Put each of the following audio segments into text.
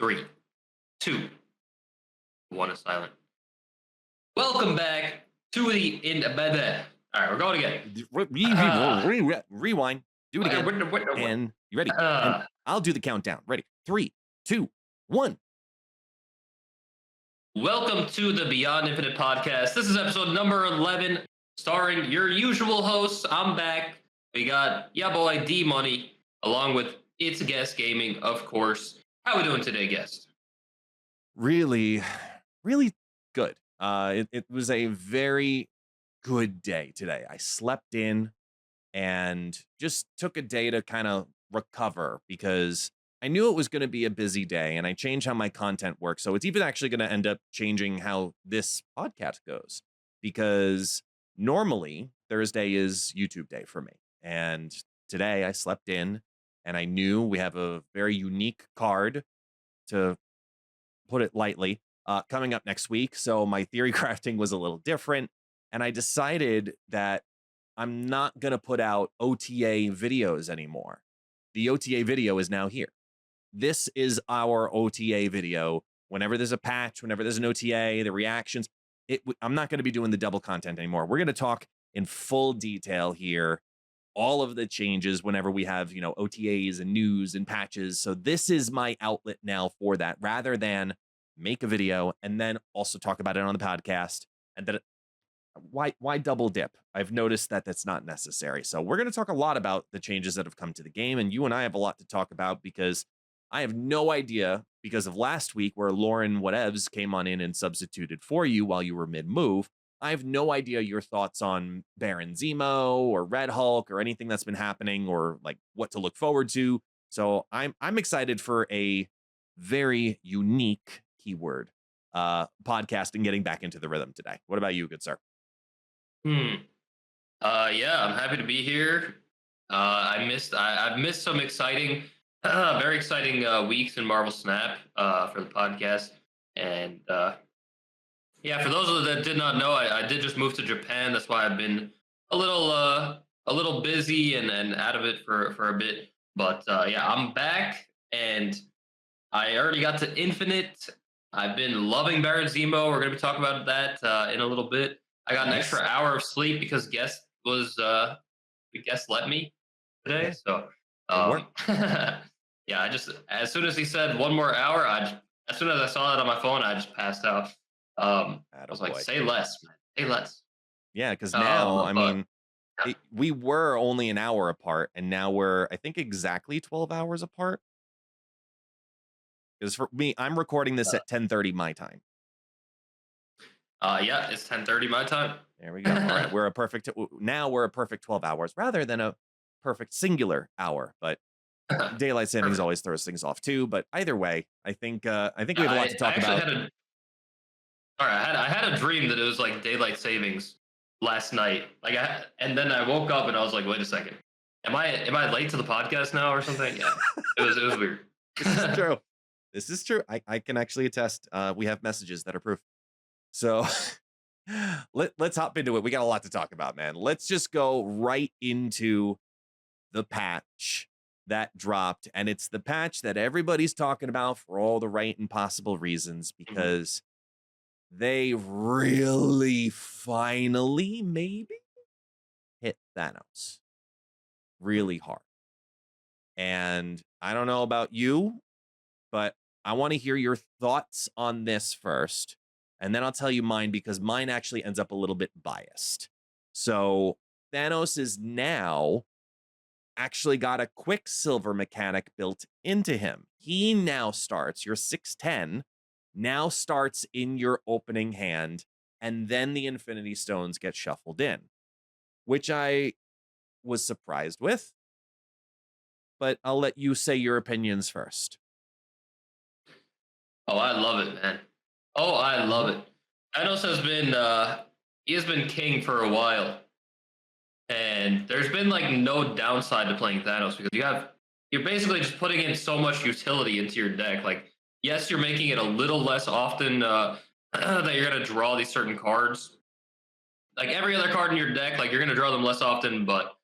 Three, two, one is silent. Welcome back to the in. All right, we're going again. Rewind. Do it again. And you ready? And I'll do the countdown. Ready? 3, 2, 1. Welcome to the Beyond Infinite podcast. This is episode number 11, starring your usual hosts. I'm back. We got ya boy Dmoney, along with ItsGuestGaming, of course. How we doing today, guest? Really good. It was a very good day today. I slept in and just took a day to kind of recover because I knew it was going to be a busy day, and I changed how my content works. So it's even actually going to end up changing how this podcast goes, because normally Thursday is YouTube day for me. And today I slept in and I knew we have a very unique card, to put it lightly, coming up next week. So my theory crafting was a little different. And I decided that I'm not going to put out OTA videos anymore. The OTA video is now here. This is our OTA video. Whenever there's a patch, whenever there's an OTA, the reactions, I'm not going to be doing the double content anymore. We're going to talk in full detail here, all of the changes whenever we have, OTAs and news and patches. So this is my outlet now for that, rather than make a video and then also talk about it on the podcast. And then why double dip? I've noticed that that's not necessary. So we're going to talk a lot about the changes that have come to the game, and you and I have a lot to talk about, because I have no idea, because of last week where Lauren Whatevs came on in and substituted for you while you were mid-move. I have no idea your thoughts on Baron Zemo or Red Hulk or anything that's been happening, or like what to look forward to. So I'm excited for a very unique keyword podcast and getting back into the rhythm today. What about you, good sir? Yeah, I'm happy to be here. I've missed some exciting, very exciting weeks in Marvel Snap for the podcast, and yeah, for those that did not know, I did just move to Japan. That's why I've been a little busy and out of it for a bit. But yeah, I'm back, and I already got to Infinite. I've been loving Baron Zemo. We're gonna be talking about that in a little bit. I got an extra hour of sleep because the guest let me today. So yeah, I just, as soon as he said one more hour, as soon as I saw that on my phone, I just passed out. I was like, say less, man. Say less. Yeah, because now, we were only an hour apart, and now we're, I think, exactly 12 hours apart. Because for me, I'm recording this at 10:30 my time. Yeah, it's 10:30 my time. There we go. All right, we're a perfect 12 hours rather than a perfect singular hour. But daylight savings always throws things off too. But either way, I think we have a lot to talk about. I had a dream that it was like daylight savings last night. And then I woke up and I was like, wait a second, am I late to the podcast now or something? Yeah, it was weird. This is true. This is true. I can actually attest. We have messages that are proof. So let's hop into it. We got a lot to talk about, man. Let's just go right into the patch that dropped. And it's the patch that everybody's talking about for all the right and possible reasons, because they really finally maybe hit Thanos really hard. And I don't know about you, but I want to hear your thoughts on this first, and then I'll tell you mine, because mine actually ends up a little bit biased. So Thanos is now actually got a Quicksilver mechanic built into him. He now starts, your 610 now starts in your opening hand, and then the Infinity Stones get shuffled in, which I was surprised with. But I'll let you say your opinions first. Oh, I love it, man. Oh, I love it. Thanos has been king for a while, and there's been like no downside to playing Thanos, because you're basically just putting in so much utility into your deck. Like, yes, you're making it a little less often that you're gonna draw these certain cards. Like every other card in your deck, like you're gonna draw them less often, but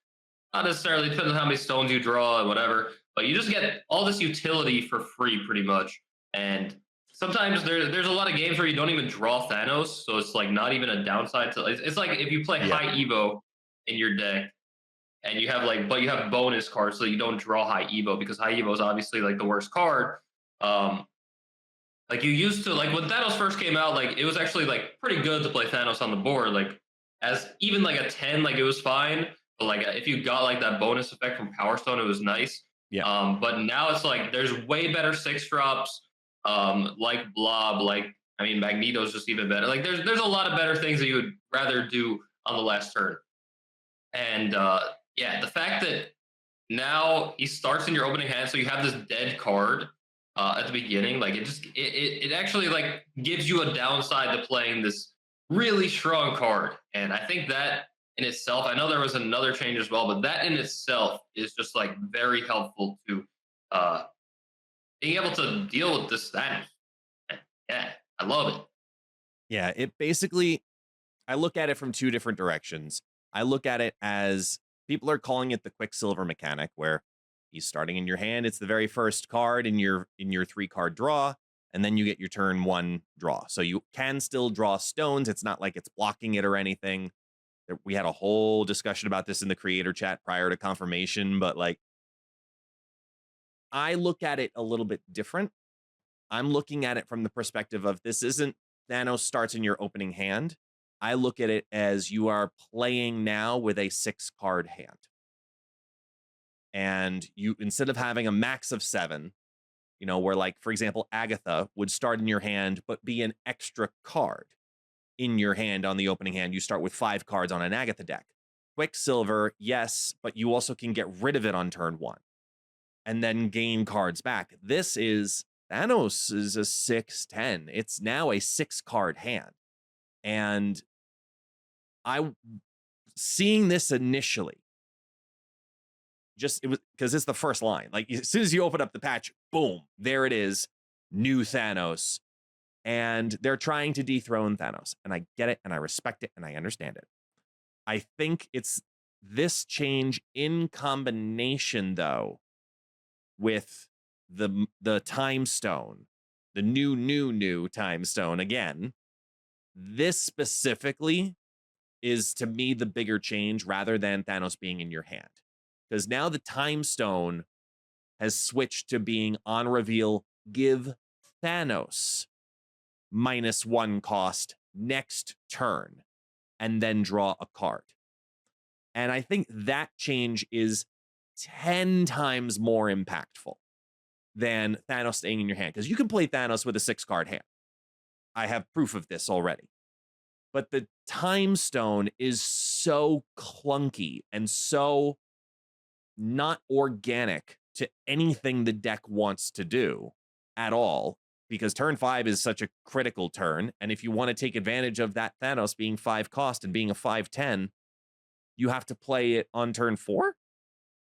not necessarily, depends on how many stones you draw and whatever. But you just get all this utility for free, pretty much. And sometimes there's a lot of games where you don't even draw Thanos, so it's like not even a downside to it's like if you play Yeah. high Evo in your deck and you have like but you have bonus cards so you don't draw high Evo because high Evo is obviously like the worst card. Um like you used to like when Thanos first came out, like it was actually like pretty good to play Thanos on the board. Like as even like a 10, like it was fine. But like if you got like that bonus effect from Power Stone, it was nice. Yeah. But now it's like there's way better six drops, like Blob, like I mean Magneto's just even better. Like there's a lot of better things that you would rather do on the last turn. And yeah, the fact that now he starts in your opening hand, so you have this dead card at the beginning. Like it actually like gives you a downside to playing this really strong card, and I think that in itself, I know there was another change as well, but that in itself is just like very helpful to uh, being able to deal with this status. Yeah, I love it. Yeah. It basically, I look at it from two different directions. I look at it as people are calling it the Quicksilver mechanic, where he's starting in your hand. It's the very first card in your 3 card draw, and then you get your turn 1 draw. So you can still draw stones. It's not like it's blocking it or anything. We had a whole discussion about this in the creator chat prior to confirmation, but like I look at it a little bit different. I'm looking at it from the perspective of this isn't Thanos starts in your opening hand. I look at it as you are playing now with a 6 card hand. And you, instead of having a max of 7, where like, for example, Agatha would start in your hand, but be an extra card in your hand on the opening hand. You start with 5 cards on an Agatha deck. Quicksilver, yes, but you also can get rid of it on turn 1 and then gain cards back. This is Thanos is a 6/10. It's now a 6 card hand. And I seeing this initially, just it was because it's the first line. Like as soon as you open up the patch, boom, there it is, new Thanos. And they're trying to dethrone Thanos. And I get it and I respect it and I understand it. I think it's this change in combination, though, with the time stone, the new time stone again. This specifically is to me the bigger change rather than Thanos being in your hand. Because now the time stone has switched to being on reveal, give Thanos -1 cost next turn, and then draw a card. And I think that change is 10 times more impactful than Thanos staying in your hand. Because you can play Thanos with a 6 card hand. I have proof of this already. But the time stone is so clunky and so not organic to anything the deck wants to do at all, because turn 5 is such a critical turn. And if you want to take advantage of that Thanos being 5 cost and being a 5/10, you have to play it on turn 4.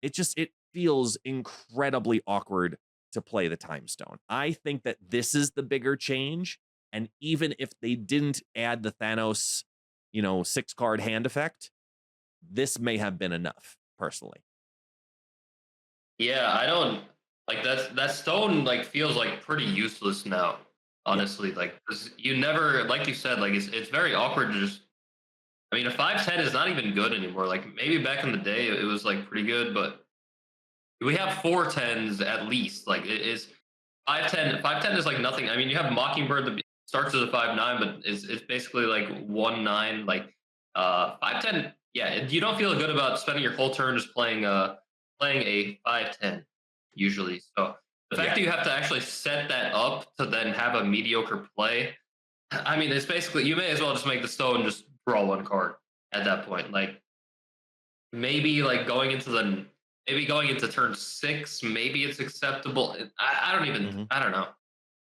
It feels incredibly awkward to play the time stone. I think that this is the bigger change. And even if they didn't add the Thanos, 6 card hand effect, this may have been enough, personally. Yeah, I don't like that stone like feels like pretty useless now. Yeah. Honestly, like 'cause you never like you said like it's very awkward to just I mean, a 5/10 is not even good anymore. Like maybe back in the day it was like pretty good, but we have 4/10s at least. Like it is 5/10 is like nothing. I mean, you have Mockingbird that starts as a 5/9, but it's basically like 1/9. Like 5/10, yeah, you don't feel good about spending your whole turn just playing a 5/10 usually. So the fact Yeah. that you have to actually set that up to then have a mediocre play, I mean, it's basically you may as well just make the stone just draw 1 card at that point. Like maybe like maybe going into turn 6, maybe it's acceptable. I don't even Mhm. I don't know.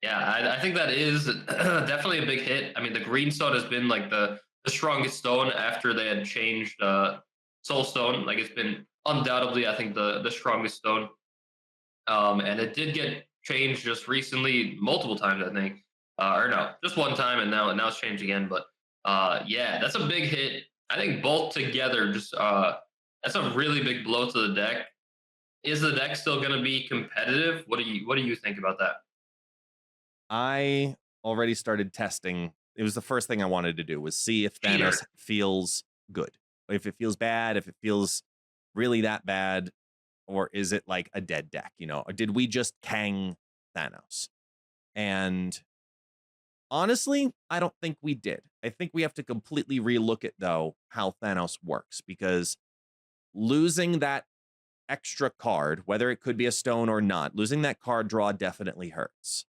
Yeah, I think that is definitely a big hit. I mean, the green stone has been like the strongest stone after they had changed Soul Stone. Like it's been undoubtedly, I think the strongest stone. And it did get changed just recently, multiple times, I think, or no, just one time, and now it's changed again. But yeah, that's a big hit. I think both together, just that's a really big blow to the deck. Is the deck still going to be competitive? What do you think about that? I already started testing. It was the first thing I wanted to do was see if Thanos Cheater. feels good. If it feels bad, if it feels really that bad, or is it like a dead deck, Or did we just Kang Thanos? And honestly, I don't think we did. I think we have to completely relook at, though, how Thanos works, because losing that extra card, whether it could be a stone or not, losing that card draw definitely hurts.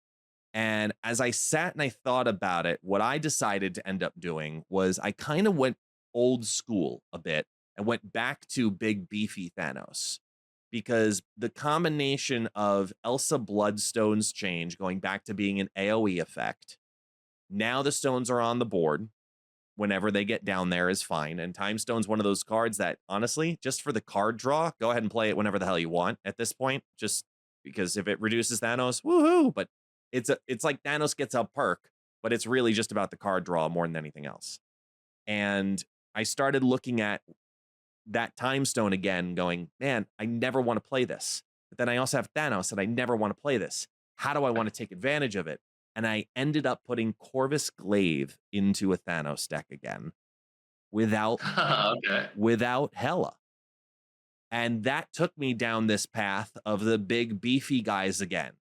And as I sat and I thought about it, what I decided to end up doing was I kind of went old school a bit and went back to big beefy Thanos, because the combination of Elsa Bloodstone's change going back to being an AoE effect, now the stones are on the board whenever they get down there is fine. And Time Stone's one of those cards that, honestly, just for the card draw, go ahead and play it whenever the hell you want at this point, just because if it reduces Thanos, woohoo. But it's like Thanos gets a perk, but it's really just about the card draw more than anything else. And I started looking at that Time Stone again, going, man, I never want to play this. But then I also have Thanos and I never want to play this. How do I want to take advantage of it? And I ended up putting Corvus Glaive into a Thanos deck again without Okay. Hela. And that took me down this path of the big beefy guys again.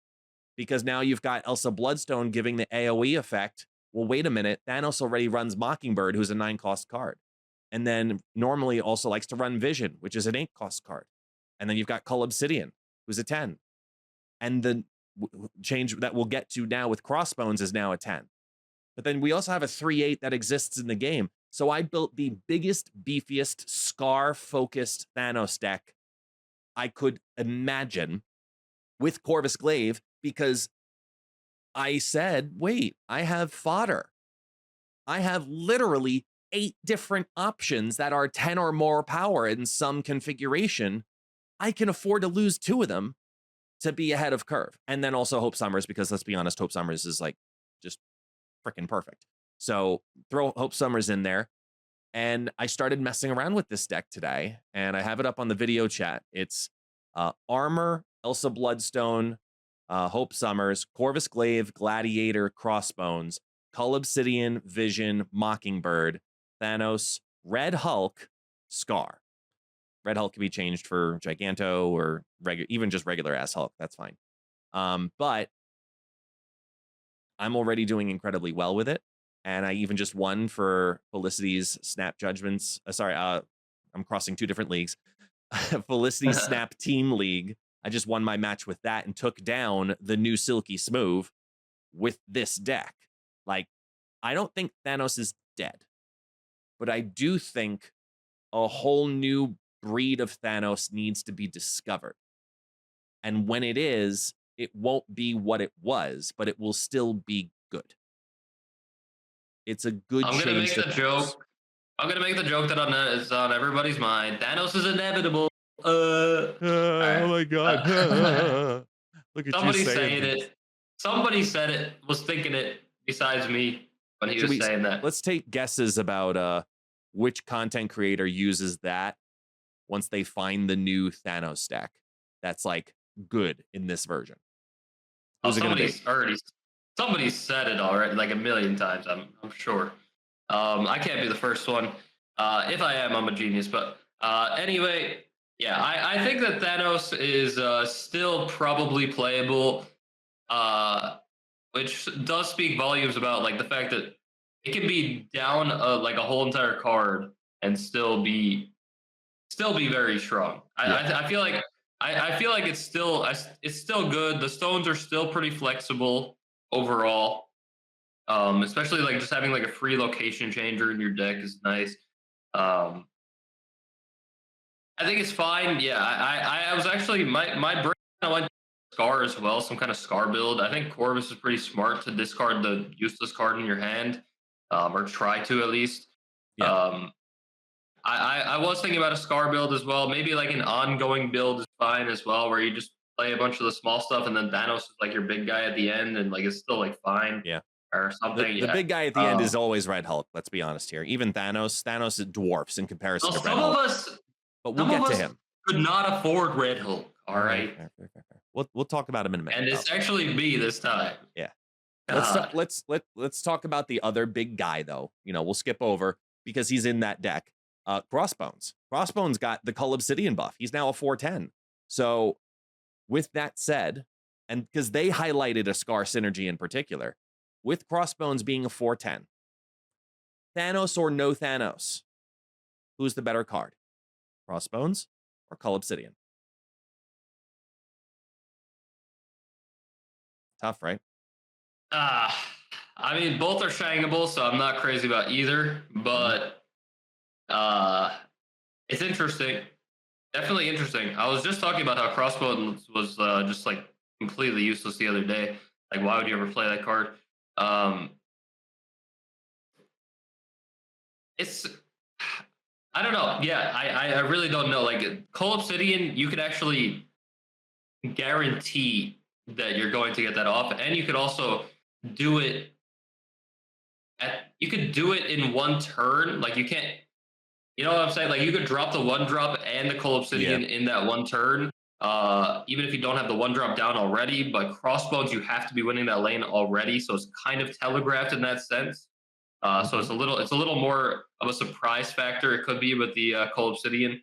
Because now you've got Elsa Bloodstone giving the AoE effect. Well, wait a minute. Thanos already runs Mockingbird, who's a 9-cost card. And then normally also likes to run Vision, which is an 8-cost card. And then you've got Cull Obsidian, who's a 10. And the change that we'll get to now with Crossbones is now a 10. But then we also have a 3/8 that exists in the game. So I built the biggest, beefiest, Scar-focused Thanos deck I could imagine with Corvus Glaive, because I said, wait, I have fodder. I have literally 8 different options that are 10 or more power in some configuration. I can afford to lose 2 of them to be ahead of curve. And then also Hope Summers, because let's be honest, Hope Summers is like just freaking perfect. So throw Hope Summers in there. And I started messing around with this deck today, and I have it up on the video chat. It's Armor, Elsa Bloodstone, Hope Summers, Corvus Glaive, Gladiator, Crossbones, Cull Obsidian, Vision, Mockingbird, Thanos, Red Hulk, Scar. Red Hulk can be changed for Giganto or even just regular ass Hulk. That's fine. But I'm already doing incredibly well with it. And I even just won for Felicity's Snap Judgments. I'm crossing 2 different leagues. Felicity's Snap Team League. I just won my match with that and took down the new Silky Smooth with this deck. Like, I don't think Thanos is dead, but I do think a whole new breed of Thanos needs to be discovered. And when it is, it won't be what it was, but it will still be good. It's a good I'm gonna change make the joke. I'm gonna make the joke that is on everybody's mind. Thanos is inevitable. Oh Right. my god. Look at you Somebody saying saying things. it. Somebody said it, was thinking it besides me when he was saying that. Let's take guesses about which content creator uses that once they find the new Thanos deck that's like good in this version. Oh, Who's it gonna be? somebody said it already, like a million times. I'm sure. I can't be the first one. If I am, I'm a genius. But anyway, yeah, I think that Thanos is still probably playable, which does speak volumes about like the fact that it can be down like a whole entire card and still be very strong. I feel like I feel like it's still good. The stones are still pretty flexible overall. Especially like just having like a free location changer in your deck is nice. Um, I think it's fine. Yeah, I was actually my brain kind of went to Scar as well, some kind of Scar build. I think Corvus is pretty smart to discard the useless card in your hand, or try to at least. Yeah. I was thinking about a Scar build as well. Maybe like an ongoing build is fine as well, where you just play a bunch of the small stuff and then Thanos is like your big guy at the end, and like it's still like fine. Yeah. Or something. The big guy at the end is always Red Hulk. Let's be honest here. Even Thanos dwarfs in comparison to Red Hulk. But we'll get to him. Could not afford Red Hulk. All right. Fair. We'll talk about him in a minute. And it's actually me this time. Yeah. God. Let's talk about the other big guy though. We'll skip over because he's in that deck. Crossbones. Crossbones got the Cull Obsidian buff. He's now a 4/10. So with that said, and because they highlighted a Scar synergy in particular, with Crossbones being a 4/10, Thanos or no Thanos, who's the better card? Crossbones or Cull Obsidian? Tough, right? I mean, both are shangable, so I'm not crazy about either. But it's interesting. Definitely interesting. I was just talking about how Crossbones was just like completely useless the other day. Like, why would you ever play that card? Um, it's I don't know. Yeah, I really don't know. Like Coal Obsidian, you could actually guarantee that you're going to get that off, and you could also do it you could do it in one turn. Like you can't, you know what I'm saying? Like you could drop the one drop and the Coal Obsidian in that one turn. Even if you don't have the one drop down already, but Crossbones, you have to be winning that lane already, so it's kind of telegraphed in that sense. So it's a little more of a surprise factor. It could be with the Coal Obsidian.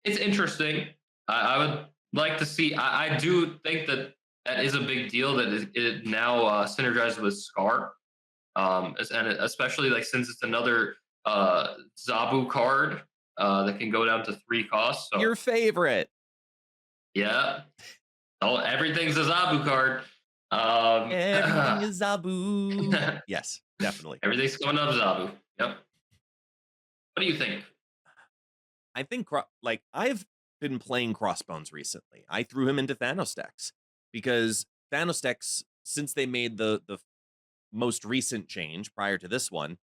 It's interesting. I would like to see. I do think that that is a big deal that it now synergizes with Scar, and especially like since it's another Zabu card that can go down to 3 costs. So Your favorite. yeah, everything's a Zabu card. Everything is Zabu. Yes, definitely. Everything's coming up Zabu. Yep. What do you think? I think like I've been playing Crossbones recently. I threw him into Thanos decks because Thanos decks, since they made the most recent change prior to this one,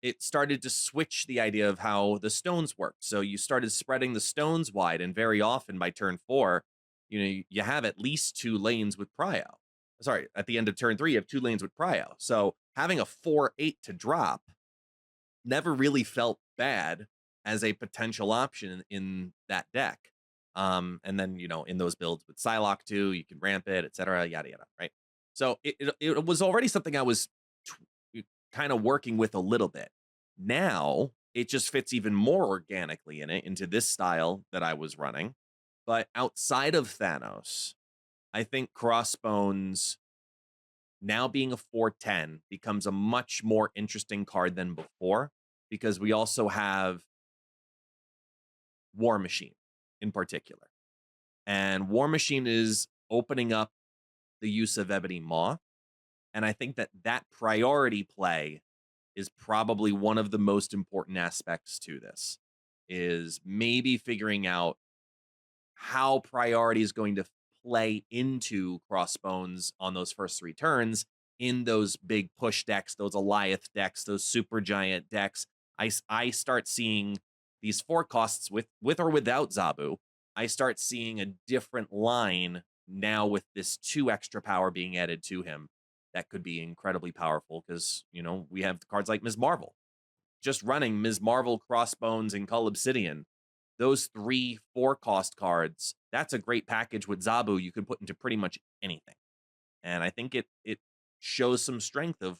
it started to switch the idea of how the stones work. So you started spreading the stones wide, and very often by turn 4, you have at least 2 lanes with prio. Sorry, at the end of turn 3, you have 2 lanes with prio. So having a 4/8 to drop never really felt bad as a potential option in that deck. And then, in those builds with Psylocke too, you can ramp it, etc., yada, yada, right? So it was already something I was kind of working with a little bit. Now, it just fits even more organically into this style that I was running. But outside of Thanos, I think Crossbones, now being a 4/10, becomes a much more interesting card than before, because we also have War Machine in particular. And War Machine is opening up the use of Ebony Maw. And I think that priority play is probably one of the most important aspects to this, is maybe figuring out how priority is going to play into Crossbones on those first 3 turns in those big push decks, those Alioth decks, those super giant decks. I start seeing these 4 costs with or without Zabu. I start seeing a different line now with this 2 extra power being added to him. That could be incredibly powerful because, we have cards like Ms. Marvel. Just running Ms. Marvel, Crossbones, and Cull Obsidian, those 3 4-cost cards, that's a great package with Zabu you can put into pretty much anything. And I think it shows some strength of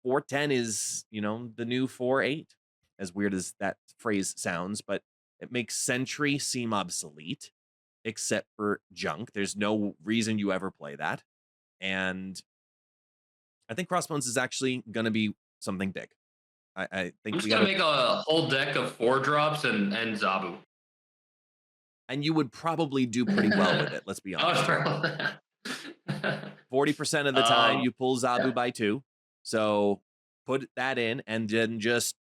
4/10 is, the new 4/8. As weird as that phrase sounds, but it makes Sentry seem obsolete, except for junk. There's no reason you ever play that. And I think Crossbones is actually going to be something big. I think I'm just gonna make a whole deck of 4 drops and Zabu. And you would probably do pretty well with it. Let's be honest. 40% of the time you pull Zabu by 2. So put that in and then just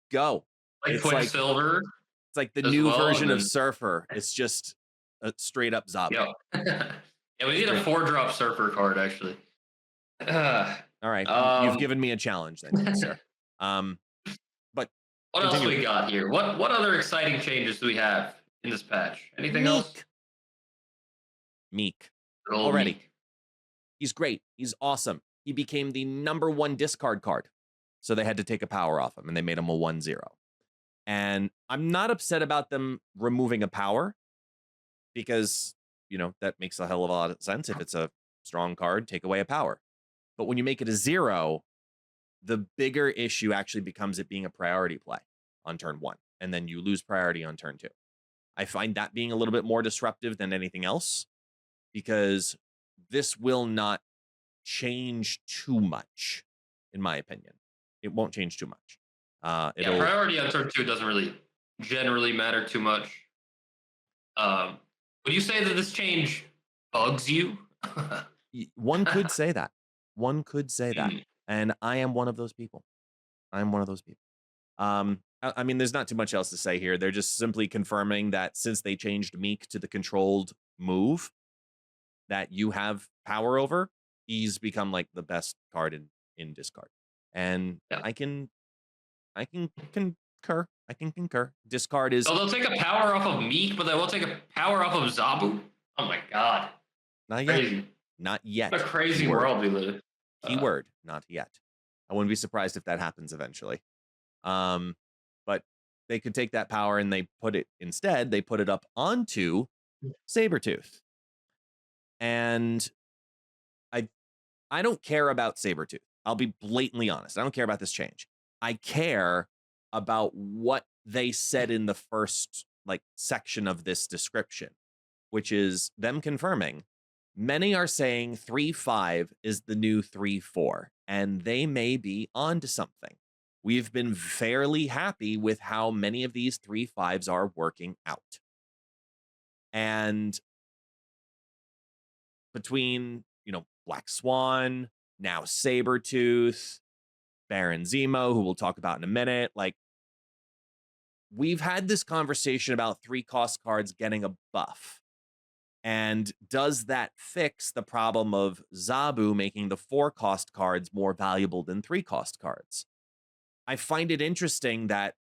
go. Like Quicksilver. It's like the new version of Surfer. It's just a straight up Zabu. Yeah, we need a 4-drop Surfer card, actually. All right. You've given me a challenge then, sir. But what else we got here? What other exciting changes do we have in this patch? Anything else? Meek. Already. He's great. He's awesome. He became the #1 discard card. So they had to take a power off him, and they made him a 1/0. And I'm not upset about them removing a power because, that makes a hell of a lot of sense if it's a strong card, take away a power. But when you make it a 0, the bigger issue actually becomes it being a priority play on turn 1, and then you lose priority on turn 2. I find that being a little bit more disruptive than anything else, because this will not change too much, in my opinion. It won't change too much. Yeah, It'll priority on turn 2 doesn't really generally matter too much. Would you say that this change bugs you? one could say that. One could say that. Hmm. And I am one of those people. I am one of those people. I mean, there's not too much else to say here. They're just simply confirming that since they changed Meek to the controlled move that you have power over, he's become like the best card in discard. And Yeah. I can concur. I can concur. Discard is So they'll take a power off of Meek, but they won't take a power off of Zabu? Oh my god. not yet. Crazy. Not yet. What a crazy Keyword. world we live in. Keyword, not yet. I wouldn't be surprised if that happens eventually. But they could take that power and they put it up onto Sabretooth. And I don't care about Sabretooth. I'll be blatantly honest. I don't care about this change. I care about what they said in the first section of this description, which is them confirming many are saying 3-5 is the new 3-4, and they may be onto something. We've been fairly happy with how many of these 3-5s are working out. And between, Black Swan, now Sabretooth, Baron Zemo, who we'll talk about in a minute, we've had this conversation about 3-cost cards getting a buff. And does that fix the problem of Zabu making the 4-cost cards more valuable than 3-cost cards? I find it interesting that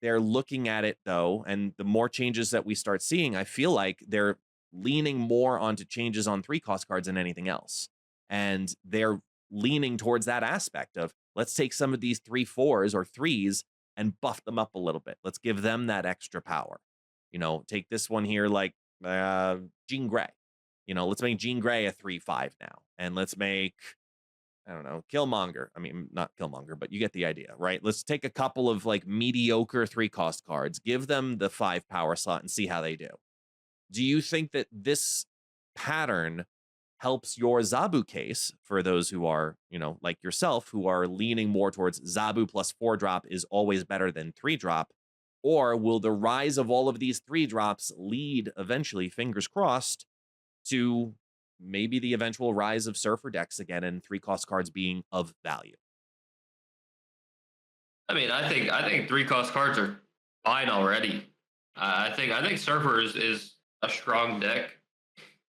they're looking at it, though, and the more changes that we start seeing, I feel like they're leaning more onto changes on 3-cost cards than anything else. And they're leaning towards that aspect of, let's take some of these 3-4s or 3s and buff them up a little bit. Let's give them that extra power. Take this one here, Jean Grey. Let's make Jean Grey a 3-5 now. And let's make, I don't know, Killmonger. I mean, not Killmonger, but you get the idea, right? Let's take a couple of mediocre 3-cost cards, give them the 5 power slot and see how they do. Do you think that this pattern helps your Zabu case for those who are, like yourself, who are leaning more towards Zabu plus 4-drop is always better than 3-drop? Or will the rise of all of these 3-drops lead eventually, fingers crossed, to maybe the eventual rise of Surfer decks again and 3-cost cards being of value? I mean, I think 3-cost cards are fine already. I think Surfer is a strong deck.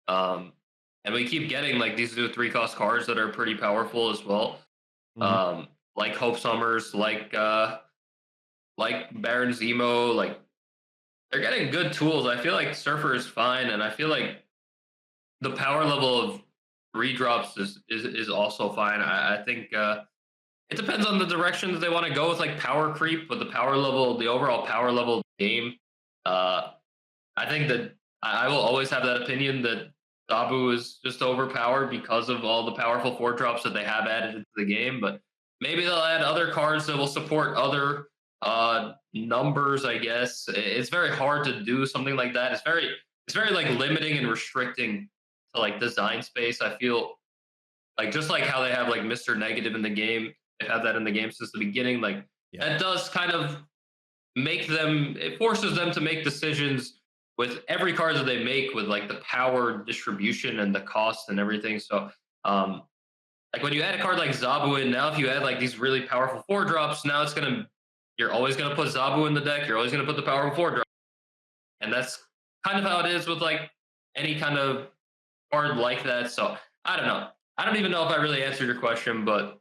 And we keep getting these new 3-cost cards that are pretty powerful as well. Mhm. Like Hope Summers, like Baron Zemo, they're getting good tools. I feel like Surfer is fine, and I feel like the power level of redrops is also fine. I think it depends on the direction that they want to go with power creep, but the overall power level of the game. I think that I will always have that opinion that Zabu is just overpowered because of all the powerful 4-drops that they have added into the game. But maybe they'll add other cards that will support other numbers. I guess it's very hard to do something like that. It's very limiting and restricting to design space. I feel just like how they have Mr. Negative in the game. They have that in the game since the beginning. That does kind of it forces them to make decisions with every card that they make with the power distribution and the cost and everything. So when you add a card like Zabu in now, if you add these really powerful 4-drops, now you're always gonna put Zabu in the deck, you're always gonna put the powerful 4-drop. And that's kind of how it is with any kind of card like that. So I don't know. I don't even know if I really answered your question, but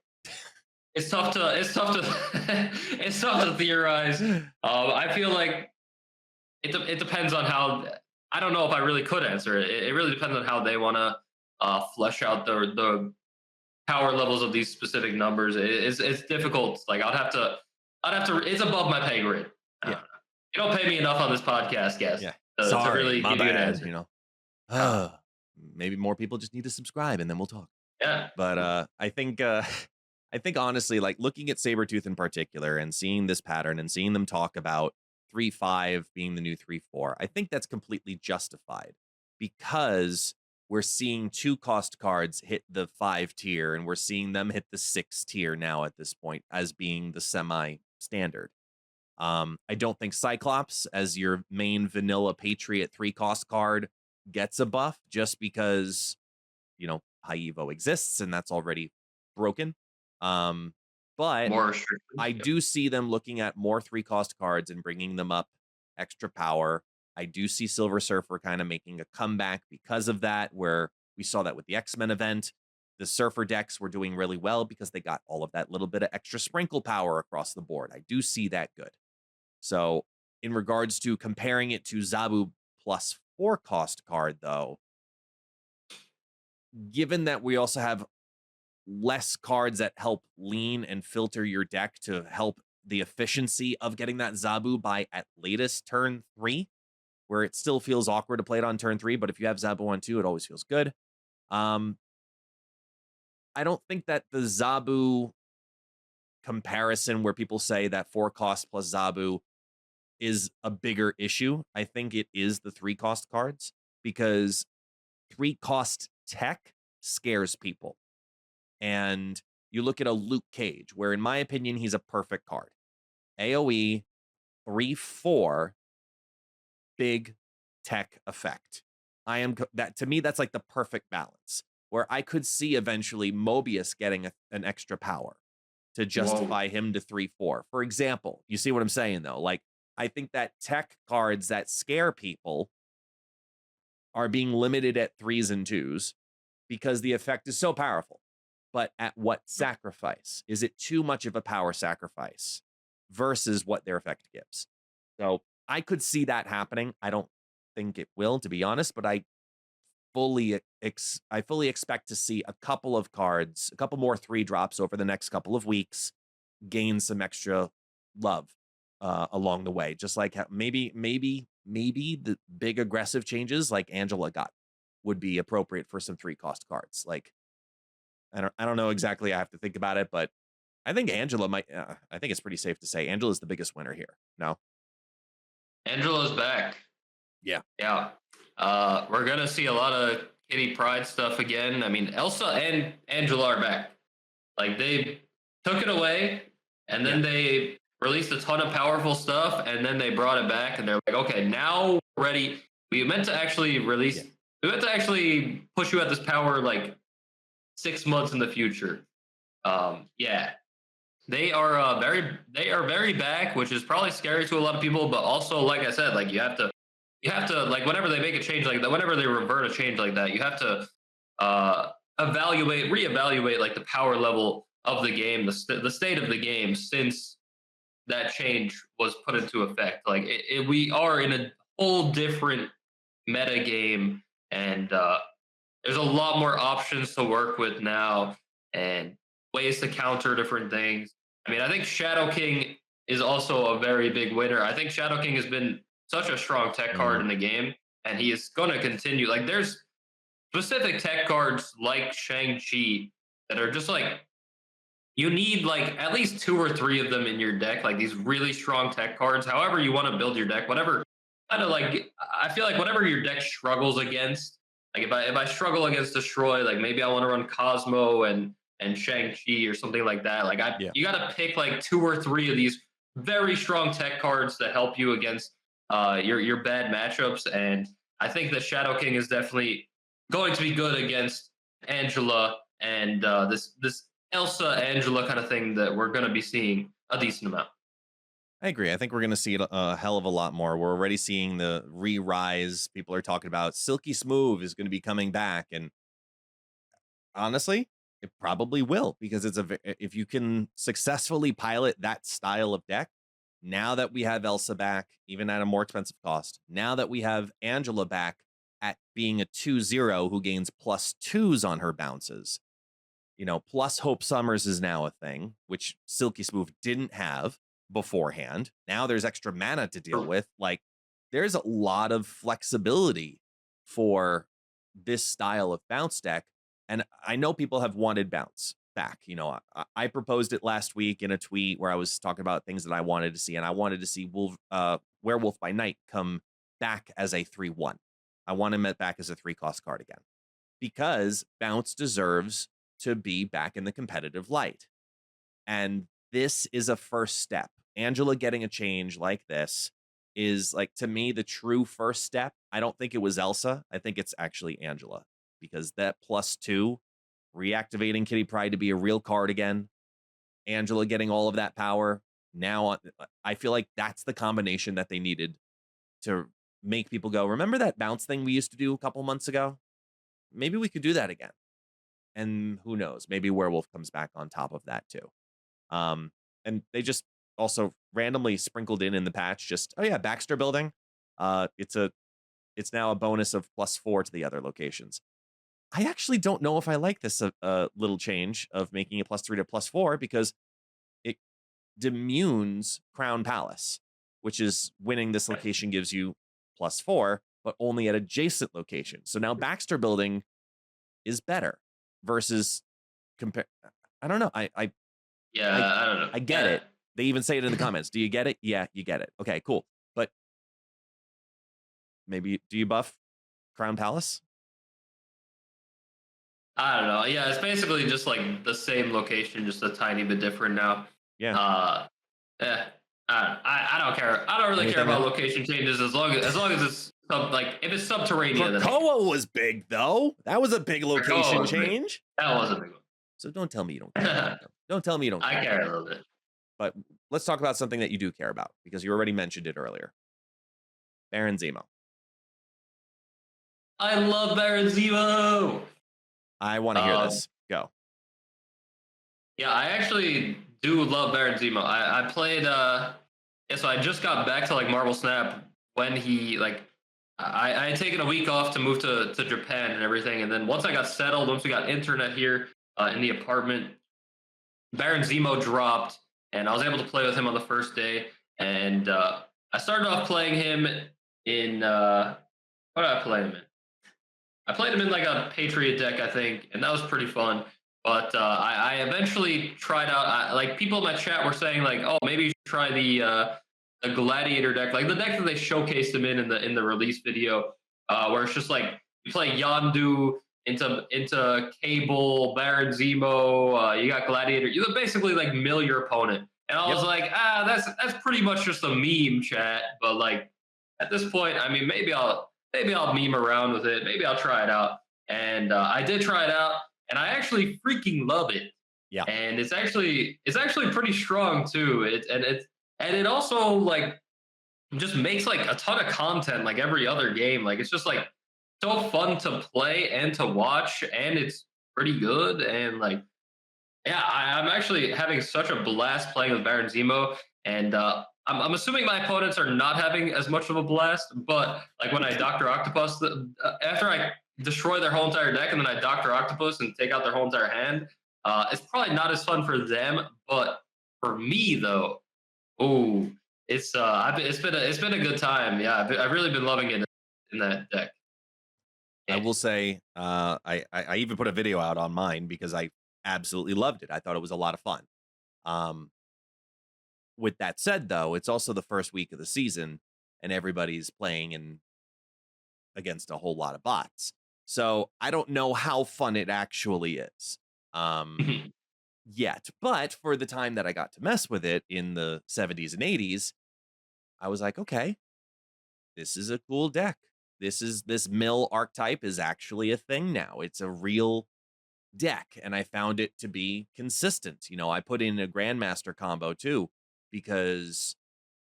it's tough to it's tough to theorize. I feel like it depends on how. I don't know if I really could answer it. It really depends on how they want to flesh out the power levels of these specific numbers. It's difficult. I'd have to. It's above my pay grade. Yeah. You don't pay me enough on this podcast, guys. Yeah. To Sorry, really my give you an bad. answer. maybe more people just need to subscribe and then we'll talk. Yeah. But I think I think honestly, like looking at Sabretooth in particular and seeing this pattern and seeing them talk about 3-5 being the new 3-4, I think that's completely justified because we're seeing 2-cost cards hit the 5 tier and we're seeing them hit the 6 tier now at this point as being the semi standard. I don't think Cyclops as your main vanilla Patriot 3-cost card gets a buff just because, High Evo exists and that's already broken. But More restrictions. I Yep. do see them looking at more 3-cost cards and bringing them up extra power. I do see Silver Surfer kind of making a comeback because of that, where we saw that with the X-Men event. The Surfer decks were doing really well because they got all of that little bit of extra sprinkle power across the board. I do see that good. So in regards to comparing it to Zabu plus 4-cost card, though, given that we also have less cards that help lean and filter your deck to help the efficiency of getting that Zabu by at latest turn 3, where it still feels awkward to play it on turn 3, but if you have Zabu on 2, it always feels good. I don't think that the Zabu comparison where people say that 4-cost plus Zabu is a bigger issue. I think it is the 3-cost cards because 3-cost tech scares people. And you look at a Luke Cage, where in my opinion, he's a perfect card. AoE, 3-4, big tech effect. That to me, that's like the perfect balance, where I could see eventually Mobius getting an extra power to justify him to 3-4. For example, you see what I'm saying though? Like, I think that tech cards that scare people are being limited at 3s and 2s because the effect is so powerful. But at what sacrifice? Is it too much of a power sacrifice versus what their effect gives? So I could see that happening. I don't think it will, to be honest, but I fully expect to see a couple of cards, a couple more 3-drops over the next couple of weeks, gain some extra love along the way. Just like maybe the big aggressive changes like Angela got would be appropriate for some 3-cost cards. Like, I don't know exactly. I have to think about it, but I think Angela might. I think it's pretty safe to say Angela's the biggest winner here. No, Angela's back. Yeah. We're gonna see a lot of Kitty Pryde stuff again. I mean, Elsa and Angela are back. Like they took it away, and then they released a ton of powerful stuff, and then they brought it back, and they're like, okay, now we're ready. We meant to actually release. We meant to actually push you at this power like 6 months in the future. They are very back, which is probably scary to a lot of people, but also like I said, like you have to like whenever they make a change like that, whenever they revert a change like that, you have to reevaluate like the power level of the game, the state of the game since that change was put into effect. Like we are in a whole different meta game, and there's a lot more options to work with now and ways to counter different things. I mean, I think Shadow King is also a very big winner. I think Shadow King has been such a strong tech card in the game, and he is going to continue. Like, there's specific tech cards like Shang-Chi that are just like, you need like at least 2 or 3 of them in your deck, like these really strong tech cards. However you want to build your deck, whatever kind of like, I feel like whatever your deck struggles against, like if I struggle against Destroy, like maybe I want to run Cosmo and Shang-Chi or something like that. Like you got to pick like 2 or 3 of these very strong tech cards to help you against your bad matchups. And I think that Shadow King is definitely going to be good against Angela and this Elsa Angela kind of thing that we're going to be seeing a decent amount. I agree. I think we're going to see it a hell of a lot more. We're already seeing the re-rise. People are talking about Silky Smooth is going to be coming back, and honestly, it probably will, because if you can successfully pilot that style of deck, now that we have Elsa back, even at a more expensive cost, now that we have Angela back at being a 2/0 who gains +2s on her bounces, plus Hope Summers is now a thing, which Silky Smooth didn't have beforehand. Now there's extra mana to deal with. Like, there's a lot of flexibility for this style of bounce deck. And I know people have wanted bounce back. I proposed it last week in a tweet where I was talking about things that I wanted to see, and I wanted to see Werewolf by Night come back as a 3/1. I want him back as a 3-cost card again, because bounce deserves to be back in the competitive light. And this is a first step. Angela getting a change like this is, like, to me, the true first step. I don't think it was Elsa. I think it's actually Angela, because that +2, reactivating Kitty Pryde to be a real card again, Angela getting all of that power. Now, I feel like that's the combination that they needed to make people go, remember that bounce thing we used to do a couple months ago? Maybe we could do that again. And who knows? Maybe Werewolf comes back on top of that too. And they just also randomly sprinkled in the patch, just, oh yeah, Baxter building. It's now a bonus of +4 to the other locations. I actually don't know if I like this little change of making it +3 to +4, because it demunes Crown Palace, which is winning this location gives you +4, but only at adjacent locations. So now Baxter building is better versus compare. I don't know. Yeah, I don't know. I get it. They even say it in the comments. Do you get it? Yeah, you get it. Okay, cool. But maybe, do you buff Crown Palace? I don't know. Yeah, it's basically just like the same location, just a tiny bit different now. Yeah. I don't care. I don't really care about location changes as long as it's if it's Subterranea. Krakoa was big though. That was a big location change. That was a big one. So don't tell me you don't care. Don't tell me you don't care. I care a little bit. But let's talk about something that you do care about, because you already mentioned it earlier. Baron Zemo. I love Baron Zemo. I want to hear this. Go. Yeah, I actually do love Baron Zemo. I played so I just got back to Marvel Snap when he I had taken a week off to move to Japan and everything, and then once I got settled, once we got internet here in the apartment, Baron Zemo dropped, and I was able to play with him on the first day. And I started off playing him in what did I play him in? I played him in a Patriot deck, I think, and that was pretty fun. But I eventually tried out. People in my chat were saying oh, maybe you should try the Gladiator deck, the deck that they showcased him in the release video, where it's just you play Yondu into Cable, Baron Zemo, you got Gladiator. You basically mill your opponent. And I was that's pretty much just a meme, chat. But at this point, I mean, maybe I'll meme around with it. Maybe I'll try it out. And I did try it out, and I actually freaking love it. Yeah. And it's actually pretty strong too. It also just makes a ton of content like every other game. It's just so fun to play and to watch, and it's pretty good. And yeah, I'm actually having such a blast playing with Baron Zemo. And I'm assuming my opponents are not having as much of a blast, but when I Dr. Octopus, after I destroy their whole entire deck and then I Dr. Octopus and take out their whole entire hand, it's probably not as fun for them. But for me though, oh, it's been a good time. Yeah, I've really been loving it in that deck. I will say, I even put a video out on mine because I absolutely loved it. I thought it was a lot of fun. With that said, though, it's also the first week of the season, and everybody's playing against a whole lot of bots. So I don't know how fun it actually is yet. But for the time that I got to mess with it in the 70s and 80s, I was like, okay, this is a cool deck. This mill archetype is actually a thing now. It's a real deck, and I found it to be consistent. I put in a Grandmaster combo too, because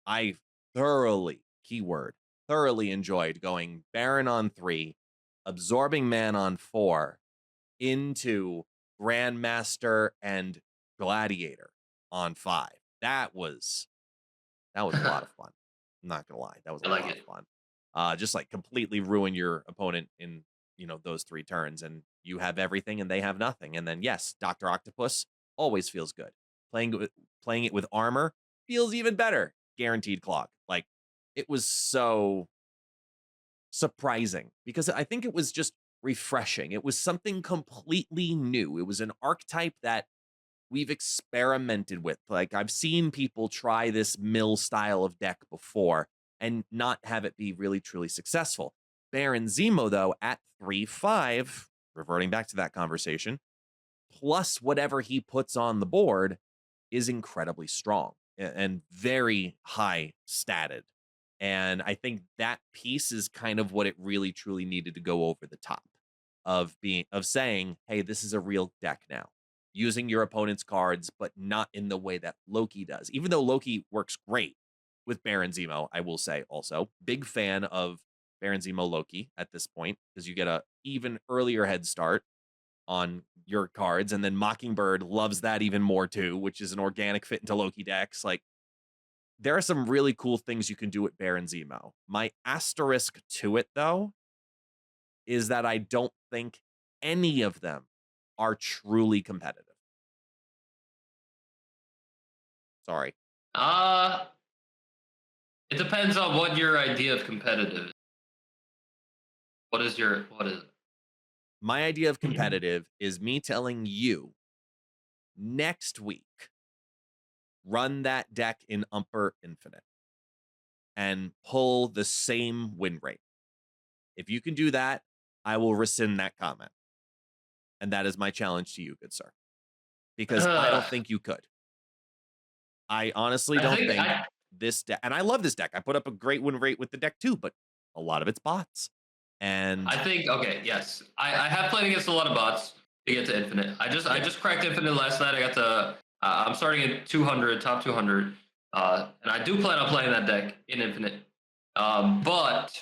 I thoroughly enjoyed going Baron on 3, absorbing man on 4, into Grandmaster and Gladiator on 5. That was a lot of fun. I'm not gonna lie, that was a lot of fun. Just completely ruin your opponent in those 3 turns, and you have everything and they have nothing. And then yes, Dr. Octopus always feels good. Playing it with armor feels even better. Guaranteed clock. It was so surprising, because I think it was just refreshing. It was something completely new. It was an archetype that we've experimented with. Like, I've seen people try this mill style of deck before and not have it be really truly successful. Baron Zemo, though, at 3/5, reverting back to that conversation, plus whatever he puts on the board is incredibly strong and very high statted. And I think that piece is kind of what it really truly needed to go over the top of saying, hey, this is a real deck now. Using your opponent's cards, but not in the way that Loki does. Even though Loki works great with Baron Zemo, I will say also, big fan of Baron Zemo Loki at this point, because you get a even earlier head start on your cards, and then Mockingbird loves that even more too, which is an organic fit into Loki decks. Like, there are some really cool things you can do with Baron Zemo. My asterisk to it, though, is that I don't think any of them are truly competitive. Sorry. Uh, it depends on what your idea of competitive is. What is it? My idea of competitive is me telling you next week, run that deck in Umper Infinite and pull the same win rate. If you can do that, I will rescind that comment. And that is my challenge to you, good sir. Because I don't think you could. I honestly don't think this deck, and I love this deck. I put up a great win rate with the deck too, but a lot of it's bots. And I think okay, yes, I have played against a lot of bots to get to Infinite. I just cracked Infinite last night. I got to I'm starting at 200, top 200, and I do plan on playing that deck in Infinite. But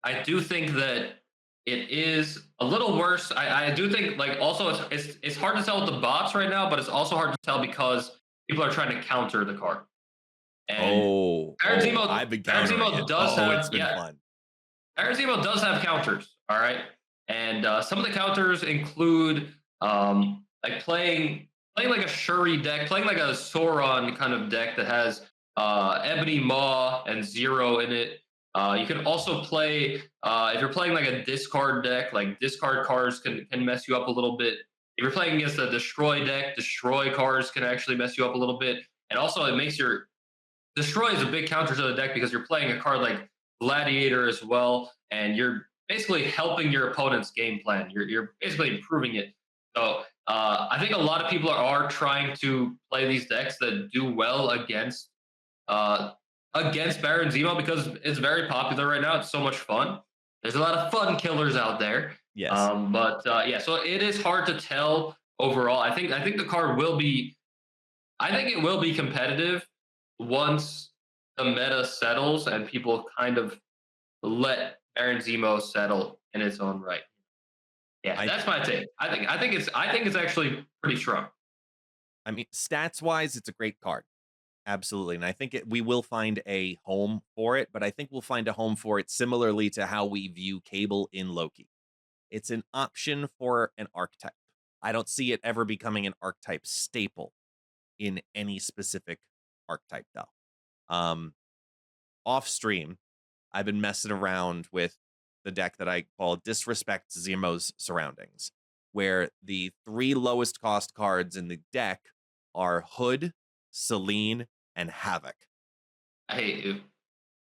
I do think that it is a little worse. I do think like also it's hard to tell with the bots right now, but it's also hard to tell because people are trying to counter the card. And Baron Zemo, I've been Baron countering Zemo it. does have It's been fun. Baron Zemo does have counters, all right, and some of the counters include like playing like a Shuri deck, playing like a Sauron kind of deck that has Ebony Maw and Zero in it. You can also play if you're playing like a discard deck, like discard cards can mess you up a little bit. If you're playing against a destroy deck, destroy cards can actually mess you up a little bit. And also it makes your destroy is a big counter to the deck because you're playing a card like Gladiator as well, and you're basically helping your opponent's game plan. You're basically improving it. So I think a lot of people are trying to play these decks that do well against Baron Zemo because it's very popular right now. It's so much fun. There's a lot of fun killers out there. Yes. But yeah, so it is hard to tell overall. I think the card will be. I think it will be competitive once the meta settles and people kind of let Baron Zemo settle in its own right. Yeah, that's my take. I think it's actually pretty strong. I mean, stats wise, it's a great card. Absolutely. And I think we will find a home for it, but I think we'll find a home for it similarly to how we view Cable in Loki. It's an option for an archetype. I don't see it ever becoming an archetype staple in any specific archetype, though. Off stream, I've been messing around with the deck that I call Disrespect Zemo's Surroundings, where the 3 lowest cost cards in the deck are Hood, Selene, and Havoc. I hate you.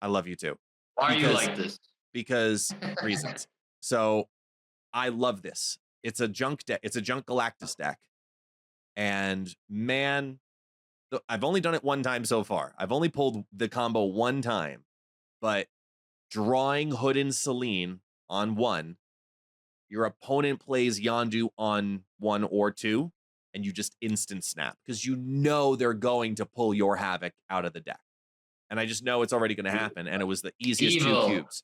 I love you too. Why are you like this? Because reasons. So I love this. It's a junk deck. It's a junk Galactus deck. And man, I've only done it one time so far. I've only pulled the combo one time, but drawing Hood and Selene on 1, your opponent plays Yondu on 1 or 2, and you just instant snap because you know they're going to pull your Havoc out of the deck. And I just know it's already going to happen. And it was the easiest Evil. 2 cubes.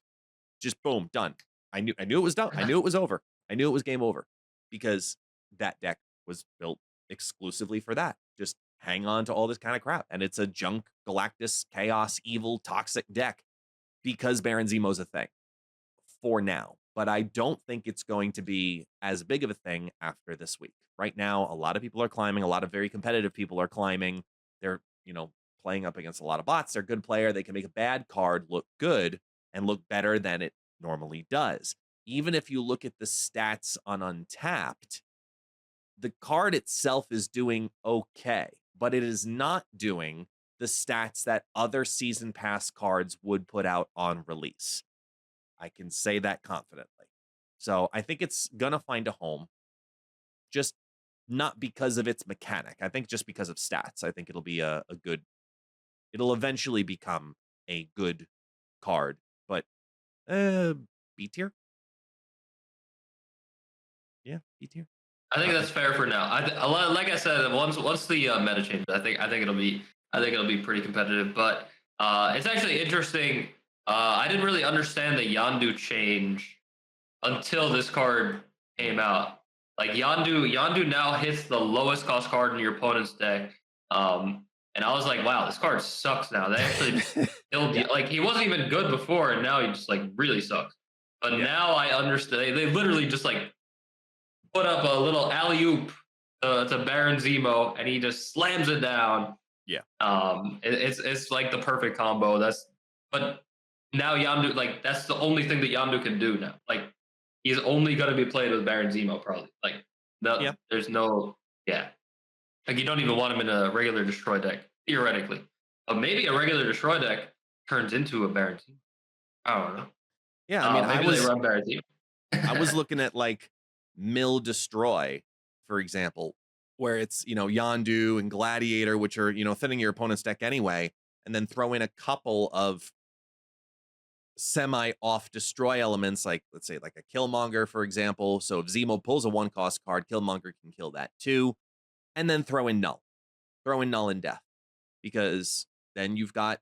Just boom, done. I knew it was done. I knew it was over. I knew it was game over because that deck was built exclusively for that. Just hang on to all this kind of crap. And it's a junk Galactus, chaos, evil, toxic deck because Baron Zemo's a thing for now. But I don't think it's going to be as big of a thing after this week. Right now, a lot of people are climbing. A lot of very competitive people are climbing. They're, playing up against a lot of bots. They're a good player. They can make a bad card look good and look better than it normally does. even if you look at the stats on Untapped, the card itself is doing okay, but it is not doing the stats that other season pass cards would put out on release. I can say that confidently. So I think it's gonna find a home, just not because of its mechanic. I think just because of stats. I think it'll be a good. It'll eventually become a good card, but B tier. Yeah, B tier. I think that's fair for now. Like I said, once the meta changes, I think it'll be pretty competitive. But it's actually interesting. I didn't really understand the Yandu change until this card came out. Like Yandu now hits the lowest cost card in your opponent's deck. And I was like, wow, this card sucks now. They actually killed Yeah. like he wasn't even good before, and now he just like really sucks. But Yeah. now I understand. They literally just like put up a little alley oop to Baron Zemo, and he just slams it down. Yeah. It's like the perfect combo. But now Yandu, like that's the only thing that Yandu can do now. Like he's only gonna be played with Baron Zemo probably. Like no, Yeah. there's no like you don't even want him in a regular destroy deck theoretically. But maybe a regular destroy deck turns into a Baron Zemo. I don't know. Yeah, I mean, Maybe they run Baron Zemo. I was looking at like Mill Destroy, for example, where it's, Yondu and Gladiator, which are, thinning your opponent's deck anyway, and then throw in a couple of semi-off destroy elements, like let's say like a Killmonger, for example. So if Zemo pulls a 1-cost card, Killmonger can kill that too. And then throw in Null. Throw in Null and Death. Because then you've got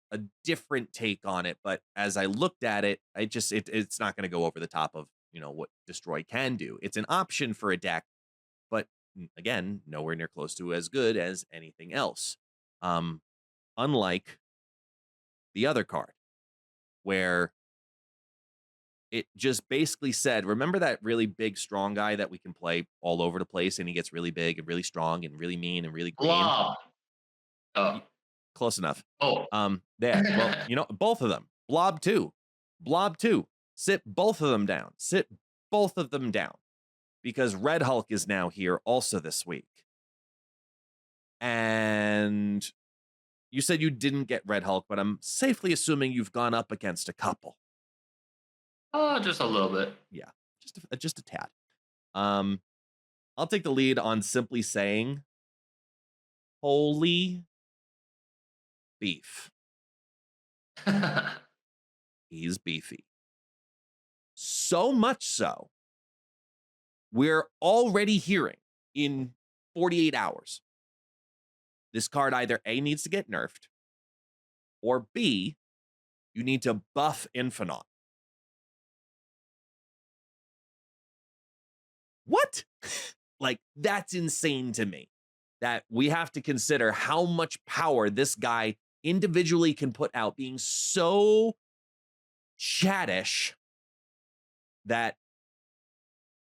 a different take on it. But as I looked at it, it's not going to go over the top of what Destroy can do. It's an option for a deck, but again, nowhere near close to as good as anything else. Unlike the other card, where it just basically said, remember that really big, strong guy that we can play all over the place, and he gets really big and really strong and really mean and really green? Blob. Oh. Close enough. Oh. Yeah. Well, both of them. Blob 2. Blob 2. Sit both of them down. Sit both of them down. Because Red Hulk is now here also this week. And you said you didn't get Red Hulk, but I'm safely assuming you've gone up against a couple. Just a little bit. Yeah, just a tad. I'll take the lead on simply saying, holy beef. He's beefy. So much so, we're already hearing in 48 hours, this card either A, needs to get nerfed, or B, you need to buff Infinite. What? Like, that's insane to me. That we have to consider how much power this guy individually can put out, being so chattish that,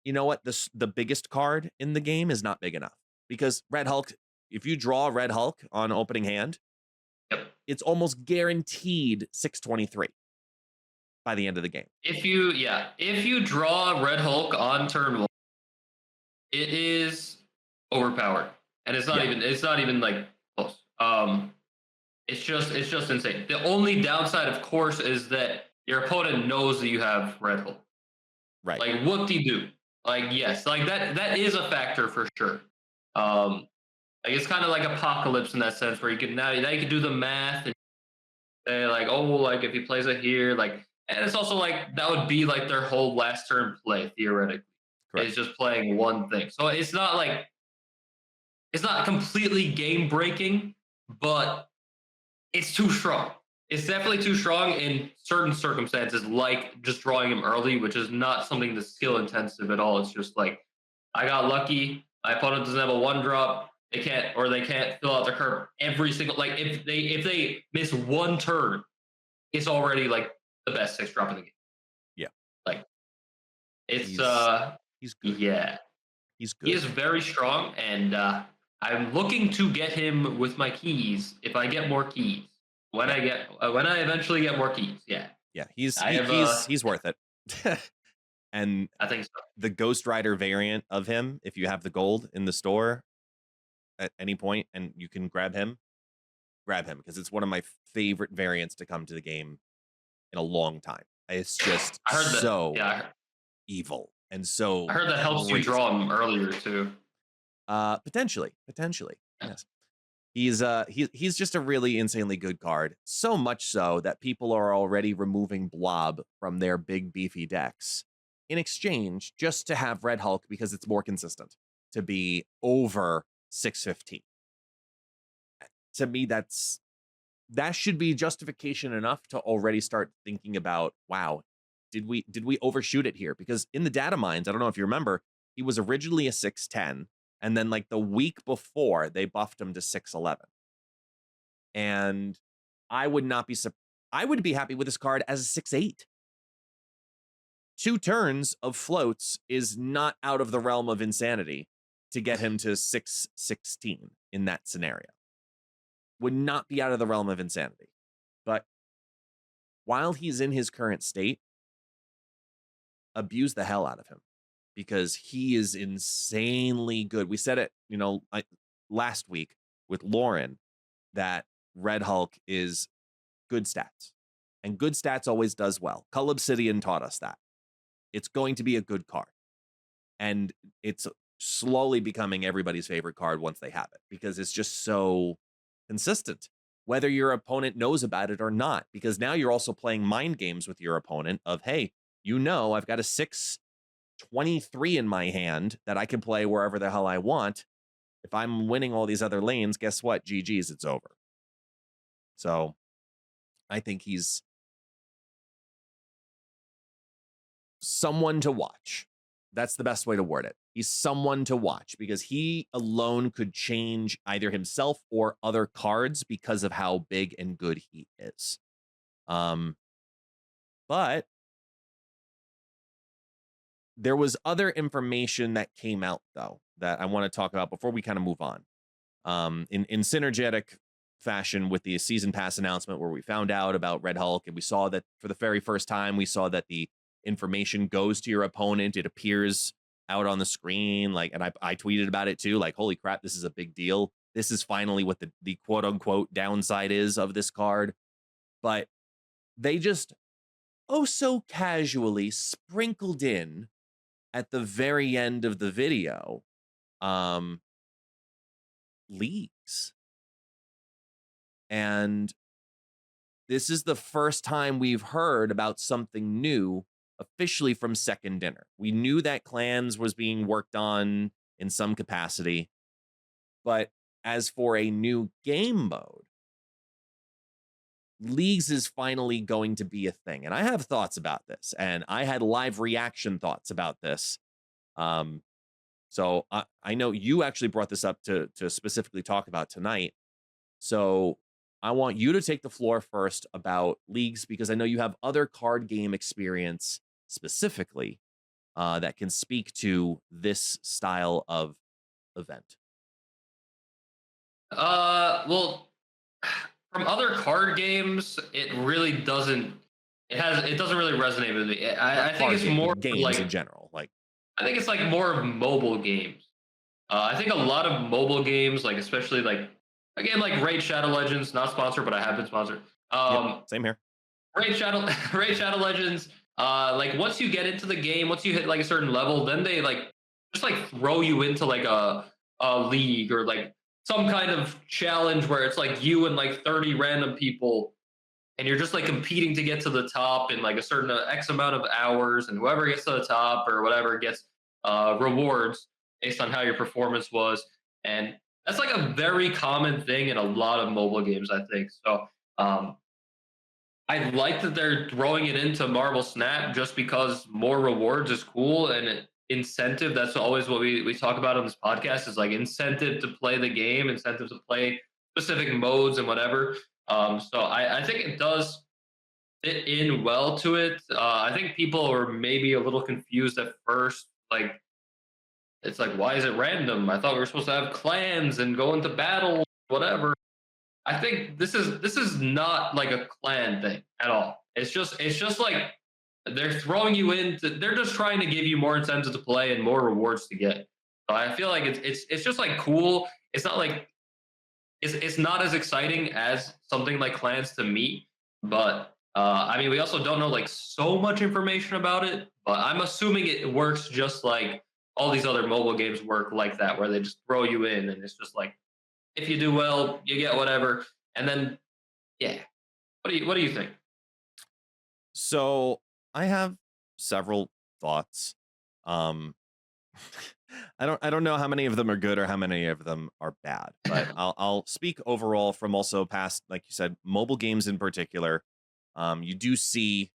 you know what, the biggest card in the game is not big enough. Because Red Hulk, if you draw Red Hulk on opening hand, it's almost guaranteed 623 by the end of the game. If you draw Red Hulk on turn 1, it is overpowered. And it's not even like close. It's just insane. The only downside, of course, is that your opponent knows that you have Red Hulk. Right. Like, whoop-de-doo. Like, yes, like that is a factor for sure. Like it's kind of like Apocalypse in that sense, where you can now you can do the math and say like, oh, like if he plays it here, like, and it's also like that would be like their whole last turn play theoretically. Correct. It's just playing one thing, so it's not completely game breaking, but it's too strong. It's definitely too strong in certain circumstances, like just drawing him early, which is not something that's skill intensive at all. It's just like, I got lucky. My opponent doesn't have a 1-drop. They can't fill out their curve every single, like if they miss one turn, it's already like the best 6-drop in the game. Yeah. Like it's he's good. Yeah. He's good. He is very strong, and I'm looking to get him with my keys if I get more keys. When I eventually get more keys, yeah. Yeah, he's worth it. And I think so. the Ghost Rider variant of him, if you have the gold in the store at any point and you can grab him because it's one of my favorite variants to come to the game in a long time. It's just I heard that. so Yeah, evil and I so heard that helps you crazy. draw him earlier too. Potentially, yes. He's just a really insanely good card. So much so that people are already removing Blob from their big beefy decks in exchange just to have Red Hulk because it's more consistent to be over 615. To me, that should be justification enough to already start thinking about, wow, did we overshoot it here? Because in the data mines, I don't know if you remember, he was originally a 610, and then like the week before they buffed him to 611. And I would be happy with this card as a 6-8. 2 turns of floats is not out of the realm of insanity to get him to 616 in that scenario. Would not be out of the realm of insanity. But while he's in his current state, abuse the hell out of him because he is insanely good. We said it, last week with Lauren that Red Hulk is good stats. And good stats always does well. Cull Obsidian taught us that. It's going to be a good card. And it's slowly becoming everybody's favorite card once they have it because it's just so consistent, whether your opponent knows about it or not, because now you're also playing mind games with your opponent of, hey, I've got a 623 in my hand that I can play wherever the hell I want. If I'm winning all these other lanes, guess what? GG's, it's over. So I think he's someone to watch. That's the best way to word it. He's someone to watch because he alone could change either himself or other cards because of how big and good he is. But there was other information that came out, though, that I want to talk about before we kind of move on. In synergetic fashion with the season pass announcement where we found out about Red Hulk and we saw that for the very first time, we saw that the information goes to your opponent. It appears out on the screen. And I tweeted about it too. Like, holy crap, this is a big deal. This is finally what the quote unquote downside is of this card. But they just so casually sprinkled in at the very end of the video leaks. And this is the first time we've heard about something new officially from Second Dinner. We knew that Clans was being worked on in some capacity, but as for a new game mode, Leagues is finally going to be a thing. And I have thoughts about this, and I had live reaction thoughts about this. So I know you actually brought this up to specifically talk about tonight. So I want you to take the floor first about Leagues, because I know you have other card game experience specifically that can speak to this style of event. Well, from other card games, it really doesn't. It doesn't really resonate with me. I think it's more games like in general. Like, I think it's like more of mobile games. I think a lot of mobile games, like especially like a game like Raid Shadow Legends, not sponsored, but I have been sponsored. Same here. Raid Shadow Legends. Like once you get into the game, once you hit like a certain level, then they like just like throw you into like a league or like some kind of challenge where it's like you and like 30 random people, and you're just like competing to get to the top in like a certain X amount of hours, and whoever gets to the top or whatever gets rewards based on how your performance was. And that's like a very common thing in a lot of mobile games, I think. So I like that they're throwing it into Marvel Snap just because more rewards is cool, and incentive. That's always what we talk about on this podcast is like incentive to play the game, incentive to play specific modes and whatever. So I think it does fit in well to it. I think people are maybe a little confused at first. Like, it's like, why is it random? I thought we were supposed to have clans and go into battle, whatever. I think this is not like a clan thing at all. It's just like they're throwing you into. They're just trying to give you more incentive to play and more rewards to get. So I feel like it's just like cool. It's not like it's not as exciting as something like Clans to me, but I mean, we also don't know like so much information about it. But I'm assuming it works just like all these other mobile games work like that, where they just throw you in, and it's just like if you do well, you get whatever, and then yeah. What do you think? So I have several thoughts. Um, I don't know how many of them are good or how many of them are bad, but I'll speak overall from also past, like you said, mobile games in particular. You do see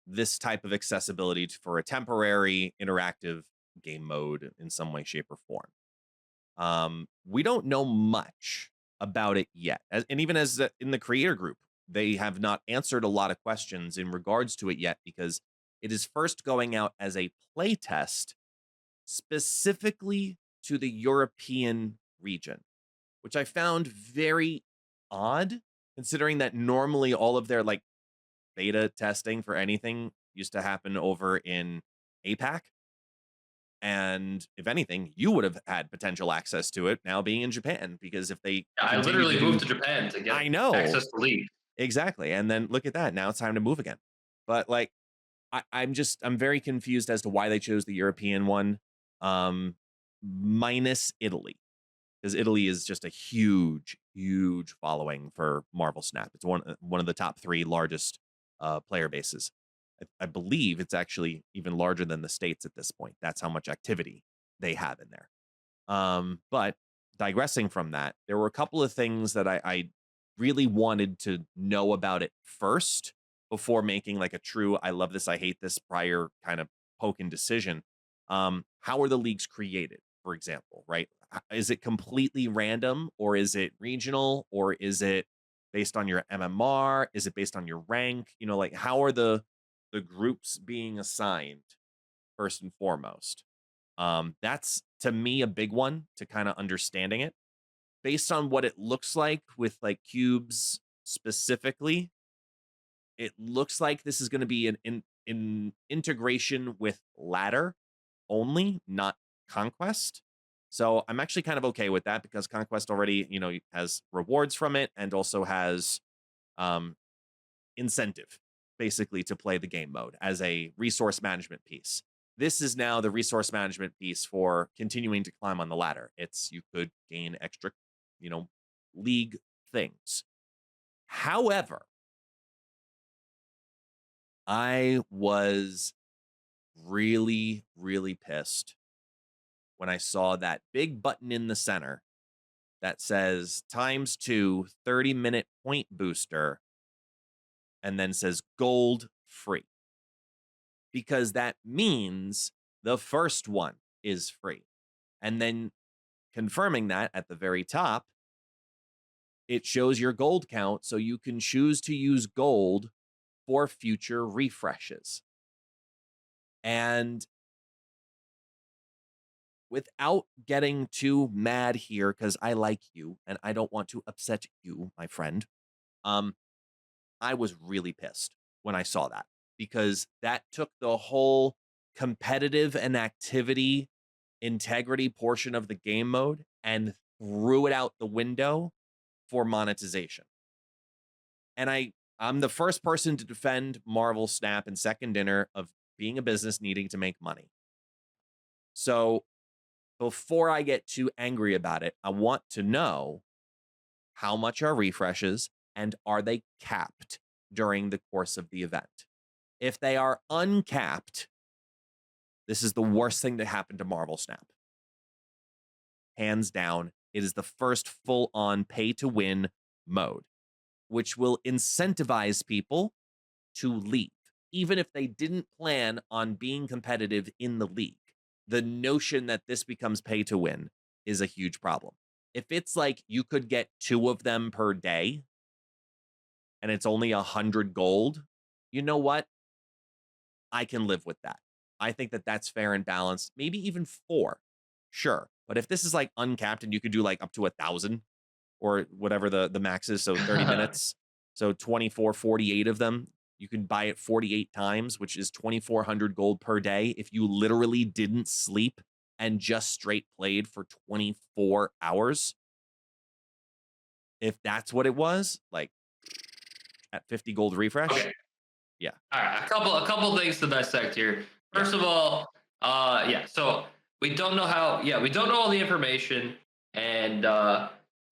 this type of accessibility for a temporary interactive game mode in some way, shape, or form. We don't know much about it yet, and even as in the creator group, they have not answered a lot of questions in regards to it yet because it is first going out as a play test specifically to the European region, which I found very odd, considering that normally all of their like beta testing for anything used to happen over in APAC. And if anything, you would have had potential access to it now being in Japan, because if they I continue to literally moved do, to Japan to I get know access to League. exactly. And then look at that. Now it's time to move again. But like, I'm very confused as to why they chose the European one, minus Italy, because Italy is just a huge, huge following for Marvel Snap. It's one of the top three largest player bases. I believe it's actually even larger than the States at this point. That's how much activity they have in there. But digressing from that, there were a couple of things that I really wanted to know about it first before making like a true I love this, I hate this prior kind of poking decision. How are the leagues created, for example, right? Is it completely random, or is it regional, or is it based on your MMR? Is it based on your rank? You know, like how are the groups being assigned first and foremost? That's to me a big one to kind of understanding it. Based on what it looks like with like cubes specifically, it looks like this is going to be an in integration with ladder only, not conquest. So I'm actually kind of okay with that because conquest already, you know, has rewards from it and also has um incentive basically to play the game mode as a resource management piece. This is now the resource management piece for continuing to climb on the ladder. It's you could gain extra, you know, league things. However, I was really, really pissed when I saw that big button in the center that says times two 30-minute point booster and then says gold free, because that means the first one is free. And then confirming that at the very top, it shows your gold count so you can choose to use gold for future refreshes. And without getting too mad here, because I like you and I don't want to upset you, my friend, um, I was really pissed when I saw that, because that took the whole competitive and activity integrity portion of the game mode and threw it out the window for monetization. And I'm the first person to defend Marvel Snap and Second Dinner of being a business needing to make money. So before I get too angry about it, I want to know how much are refreshes and are they capped during the course of the event? If they are uncapped, this is the worst thing to happen to Marvel Snap. Hands down, it is the first full on pay to win mode, which will incentivize people to leave, even if they didn't plan on being competitive in the league. The notion that this becomes pay to win is a huge problem. If it's like you could get 2 of them per day and it's only 100 gold, you know what? I can live with that. I think that that's fair and balanced. Maybe even 4, sure. But if this is like uncapped and you could do like up to 1,000 or whatever the max is, so 30 minutes, so 24, 48 of them, You can buy it 48 times, which is 2,400 gold per day if you literally didn't sleep and just straight played for 24 hours. If that's what it was, like at 50 gold refresh. Okay. Yeah. All right. A couple things to dissect here. Yeah. First of all, yeah. So we don't know how. Yeah, we don't know all the information, and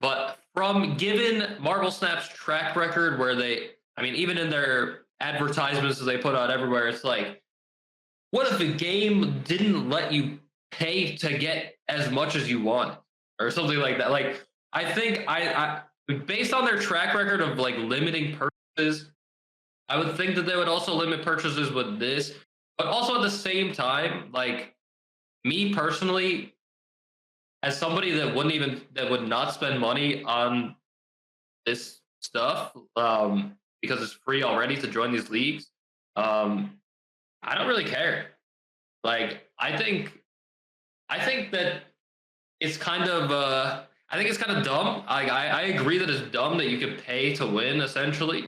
but from given Marvel Snap's track record, where they, I mean, even in their advertisements that they put out everywhere, it's like, what if the game didn't let you pay to get as much as you want, or something like that? Like, I think based on their track record of like limiting purchases, I would think that they would also limit purchases with this, but also at the same time, like me personally, as somebody that would not spend money on this stuff, because it's free already to join these leagues. I don't really care. Like, I think that it's kind of I think it's kind of dumb. I agree that it's dumb that you could pay to win essentially,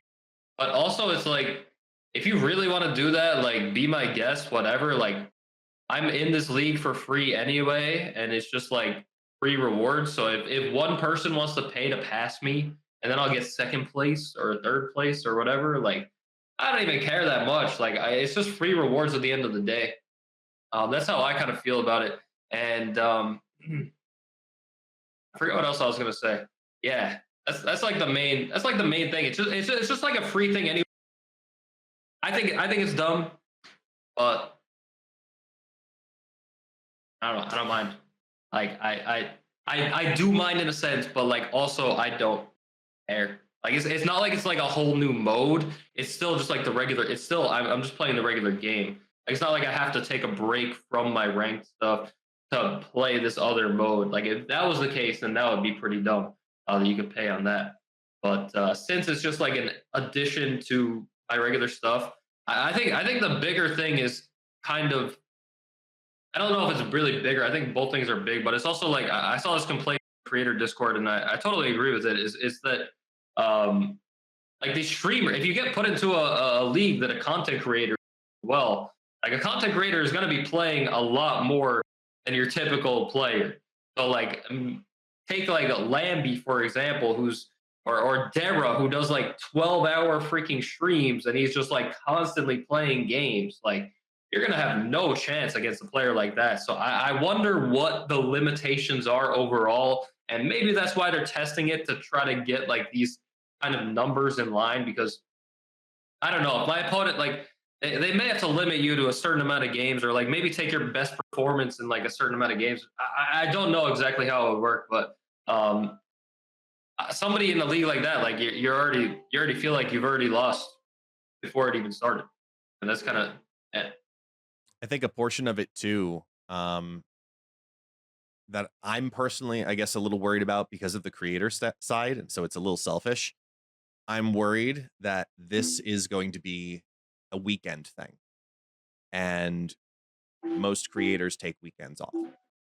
but also it's like, if you really want to do that, like, be my guest, whatever. Like, I'm in this league for free anyway, and it's just like free rewards. So if one person wants to pay to pass me, and then I'll get second place or third place or whatever, like, I don't even care that much. Like, it's just free rewards at the end of the day. That's how I kind of feel about it. And I forgot what else I was gonna say. Yeah, that's like the main, thing. It's just like a free thing anyway. I think it's dumb, but I don't know. I don't mind. Like, I do mind in a sense, but like also I don't care. Like, it's not like it's like a whole new mode. It's still just like the regular. It's still, I'm just playing the regular game. Like, it's not like I have to take a break from my ranked stuff to play this other mode. Like, if that was the case, then that would be pretty dumb. That you could pay on that. But since it's just like an addition to my regular stuff, I think the bigger thing is kind of, I don't know if it's really bigger. I think both things are big, but it's also like, I saw this complaint in creator Discord, and I totally agree with it. Is that um like, the streamer, if you get put into a league that a content creator, well, like, a content creator is going to be playing a lot more than your typical player. So like, take like a Lambie for example, who's, or Dara, who does like 12-hour freaking streams, and he's just like constantly playing games. Like, you're gonna have no chance against a player like that. So I wonder what the limitations are overall, and maybe that's why they're testing it, to try to get like these kind of numbers in line. Because I don't know, if my opponent, like, they may have to limit you to a certain amount of games, or like maybe take your best performance in like a certain amount of games. I don't know exactly how it would work, but somebody in a league like that, like, you already feel like you've already lost before it even started, and that's kind of, I think a portion of it too, that I'm personally, I guess, a little worried about because of the creator side, and so it's a little selfish. I'm worried that this is going to be a weekend thing, and most creators take weekends off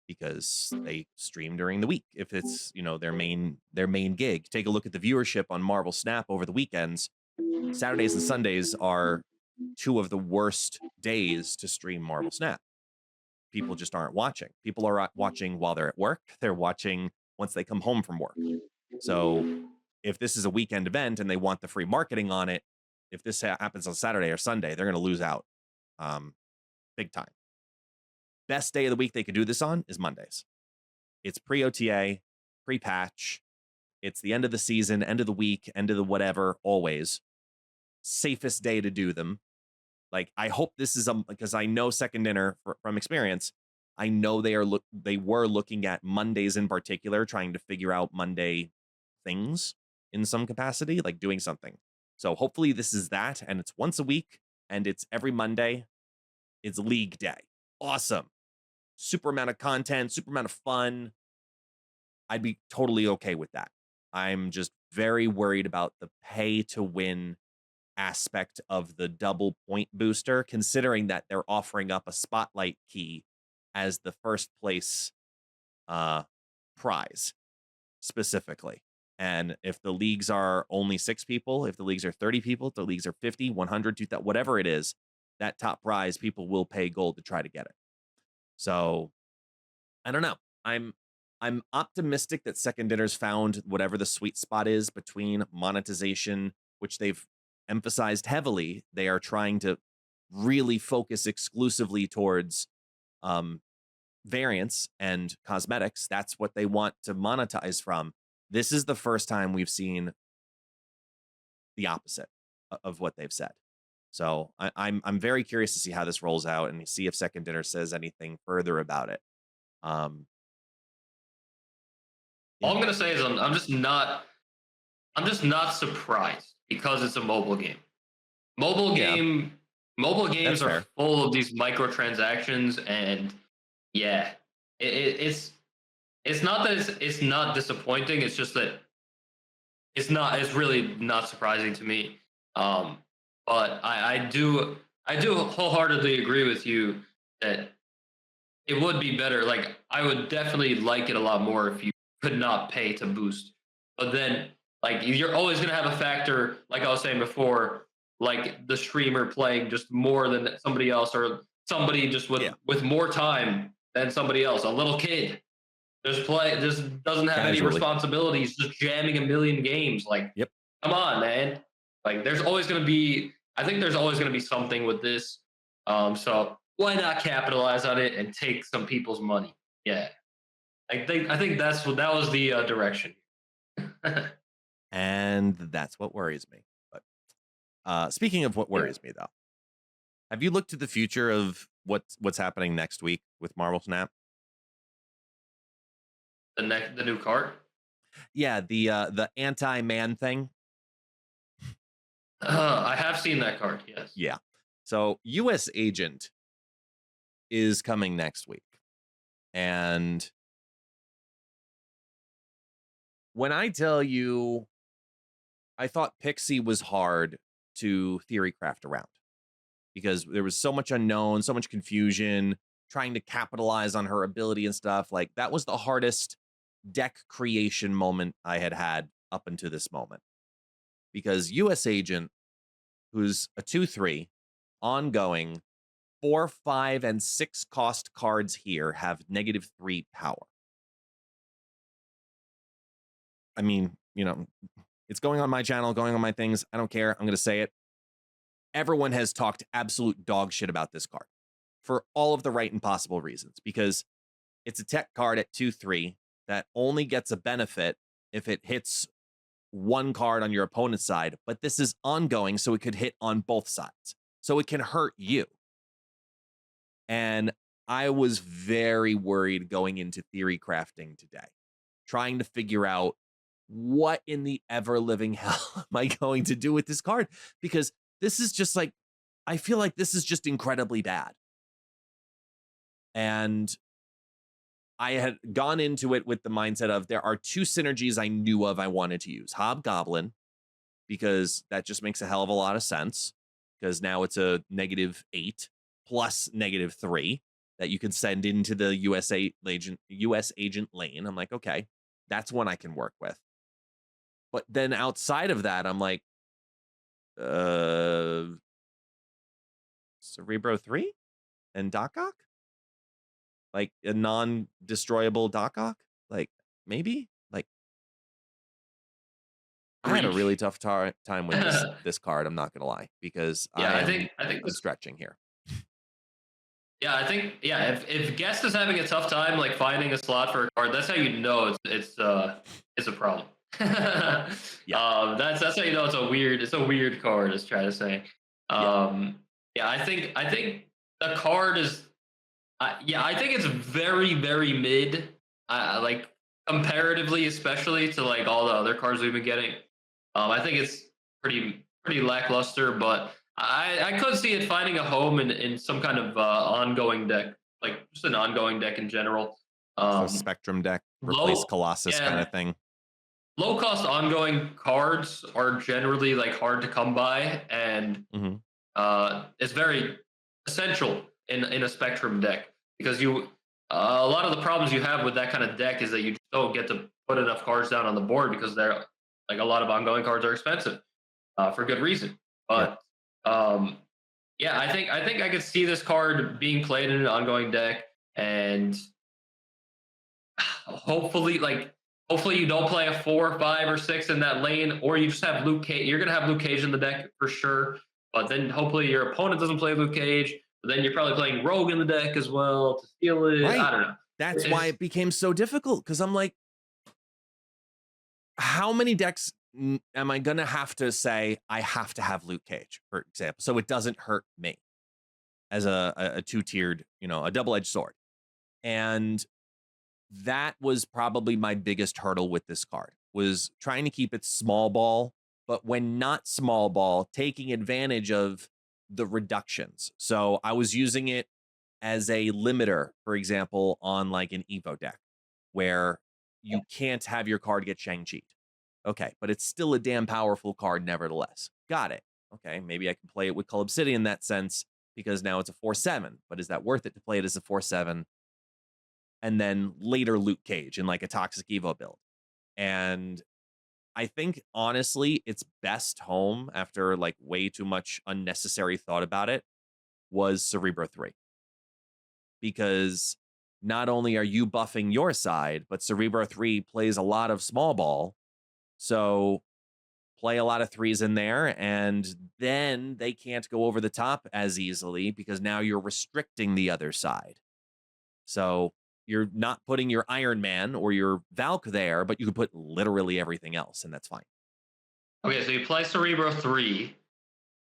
because they stream during the week if it's, their main gig. Take a look at the viewership on Marvel Snap over the weekends. Saturdays and Sundays are two of the worst days to stream Marvel Snap. People just aren't watching. People are watching while they're at work. They're watching once they come home from work. So if this is a weekend event and they want the free marketing on it, if this happens on Saturday or Sunday, they're going to lose out big time. Best day of the week they could do this on is Mondays. It's pre-OTA, pre-patch. It's the end of the season, end of the week, end of the whatever, always. Safest day to do them. Like, I hope this is because I know Second Dinner from experience. I know they were looking at Mondays in particular, trying to figure out Monday things in some capacity, like doing something. So hopefully this is that, and it's once a week, and it's every Monday. It's League Day. Awesome. Super amount of content, super amount of fun. I'd be totally okay with that. I'm just very worried about the pay to win aspect of the double point booster, considering that they're offering up a spotlight key as the first place prize specifically. And if the leagues are only 6 people, if the leagues are 30 people, if the leagues are 50, 100, 2,000, whatever it is, that top prize, people will pay gold to try to get it. So I don't know. I'm optimistic that Second Dinner's found whatever the sweet spot is between monetization, which they've emphasized heavily. They are trying to really focus exclusively towards variants and cosmetics. That's what they want to monetize from. This is the first time we've seen the opposite of what they've said. So I'm very curious to see how this rolls out and see if Second Dinner says anything further about it. All I'm gonna say is I'm just not surprised because it's a mobile game. Mobile games are fair. full of these microtransactions, and yeah, it's not that it's not disappointing. It's just that it's really not surprising to me. But I do wholeheartedly agree with you that it would be better. Like, I would definitely like it a lot more if you could not pay to boost. But then, like, you're always gonna have a factor, like I was saying before, like the streamer playing just more than somebody else, or somebody just with more time than somebody else. A little kid just doesn't have any Casually. responsibilities, just jamming a million games. Like, Yep. come on, man. Like, there's always gonna be. I think there's always gonna be something with this. So why not capitalize on it and take some people's money? Yeah, I think that was the direction. And that's what worries me. But speaking of what worries me, though, have you looked to the future of what's happening next week with Marvel Snap? The new card. Yeah, the anti-man thing. I have seen that card. Yes. Yeah. So US Agent is coming next week. And when I tell you, I thought Pixie was hard to theory craft around because there was so much unknown, so much confusion, trying to capitalize on her ability and stuff. Like, that was the hardest deck creation moment I had up until this moment. Because US Agent, who's a 2/3, ongoing, 4, 5, and 6 cost cards here have -3 power. I mean, it's going on my channel, going on my things. I don't care. I'm going to say it. Everyone has talked absolute dog shit about this card for all of the right and possible reasons, because it's a tech card at 2/3 that only gets a benefit if it hits one card on your opponent's side, but this is ongoing, so it could hit on both sides. So it can hurt you. And I was very worried going into theory crafting today, trying to figure out what in the ever living hell am I going to do with this card? Because this is just like, I feel like this is just incredibly bad. And I had gone into it with the mindset of there are 2 synergies I knew of I wanted to use. Hobgoblin, because that just makes a hell of a lot of sense, because now it's a -8 plus -3 that you can send into the US agent lane. I'm like, okay, that's one I can work with. But then outside of that, I'm like, Cerebro 3 and Doc Ock? Like a non-destroyable Doc Ock? Like, maybe? Like, I had a really tough time with this card, I'm not gonna lie, because I think I'm stretching here. Yeah, I think if Guest is having a tough time like finding a slot for a card, that's how you know it's a problem. That's how you know it's a weird card, is trying to say. I think the card is I think it's very, very mid. Like, comparatively, especially to like all the other cards we've been getting. I think it's pretty lackluster, but I could see it finding a home in some kind of ongoing deck, like just an ongoing deck in general. So Spectrum deck, replace Colossus kind of thing. Low cost ongoing cards are generally like hard to come by, and it's very essential in a Spectrum deck, because a lot of the problems you have with that kind of deck is that you don't get to put enough cards down on the board because they're like a lot of ongoing cards are expensive for good reason. Yep. But yeah, I think I could see this card being played in an ongoing deck, and hopefully, hopefully you don't play a 4, 5, or 6 in that lane, or you just have Luke Cage. You're gonna have Luke Cage in the deck for sure, but then hopefully your opponent doesn't play Luke Cage. But then you're probably playing Rogue in the deck as well to steal it. Right. I don't know. That's why it became so difficult, because I'm like, how many decks am I gonna have to say I have to have Luke Cage, for example, so it doesn't hurt me as a two-tiered, a double-edged sword? And that was probably my biggest hurdle with this card, was trying to keep it small ball, but when not small ball, taking advantage of the reductions. So I was using it as a limiter, for example, on like an Evo deck where you can't have your card get Shang-Chi'd. Okay, but it's still a damn powerful card nevertheless. Got it. Okay, maybe I can play it with Cull Obsidian in that sense, because now it's a 4/7, but is that worth it to play it as a 4/7 and then later Luke Cage in like a Toxic Evo build? And I think honestly, its best home, after like way too much unnecessary thought about it, was Cerebro 3. Because not only are you buffing your side, but Cerebro 3 plays a lot of small ball. So play a lot of 3s in there, and then they can't go over the top as easily because now you're restricting the other side. So you're not putting your Iron Man or your Valk there, but you can put literally everything else, and that's fine. Okay, so you play Cerebro 3,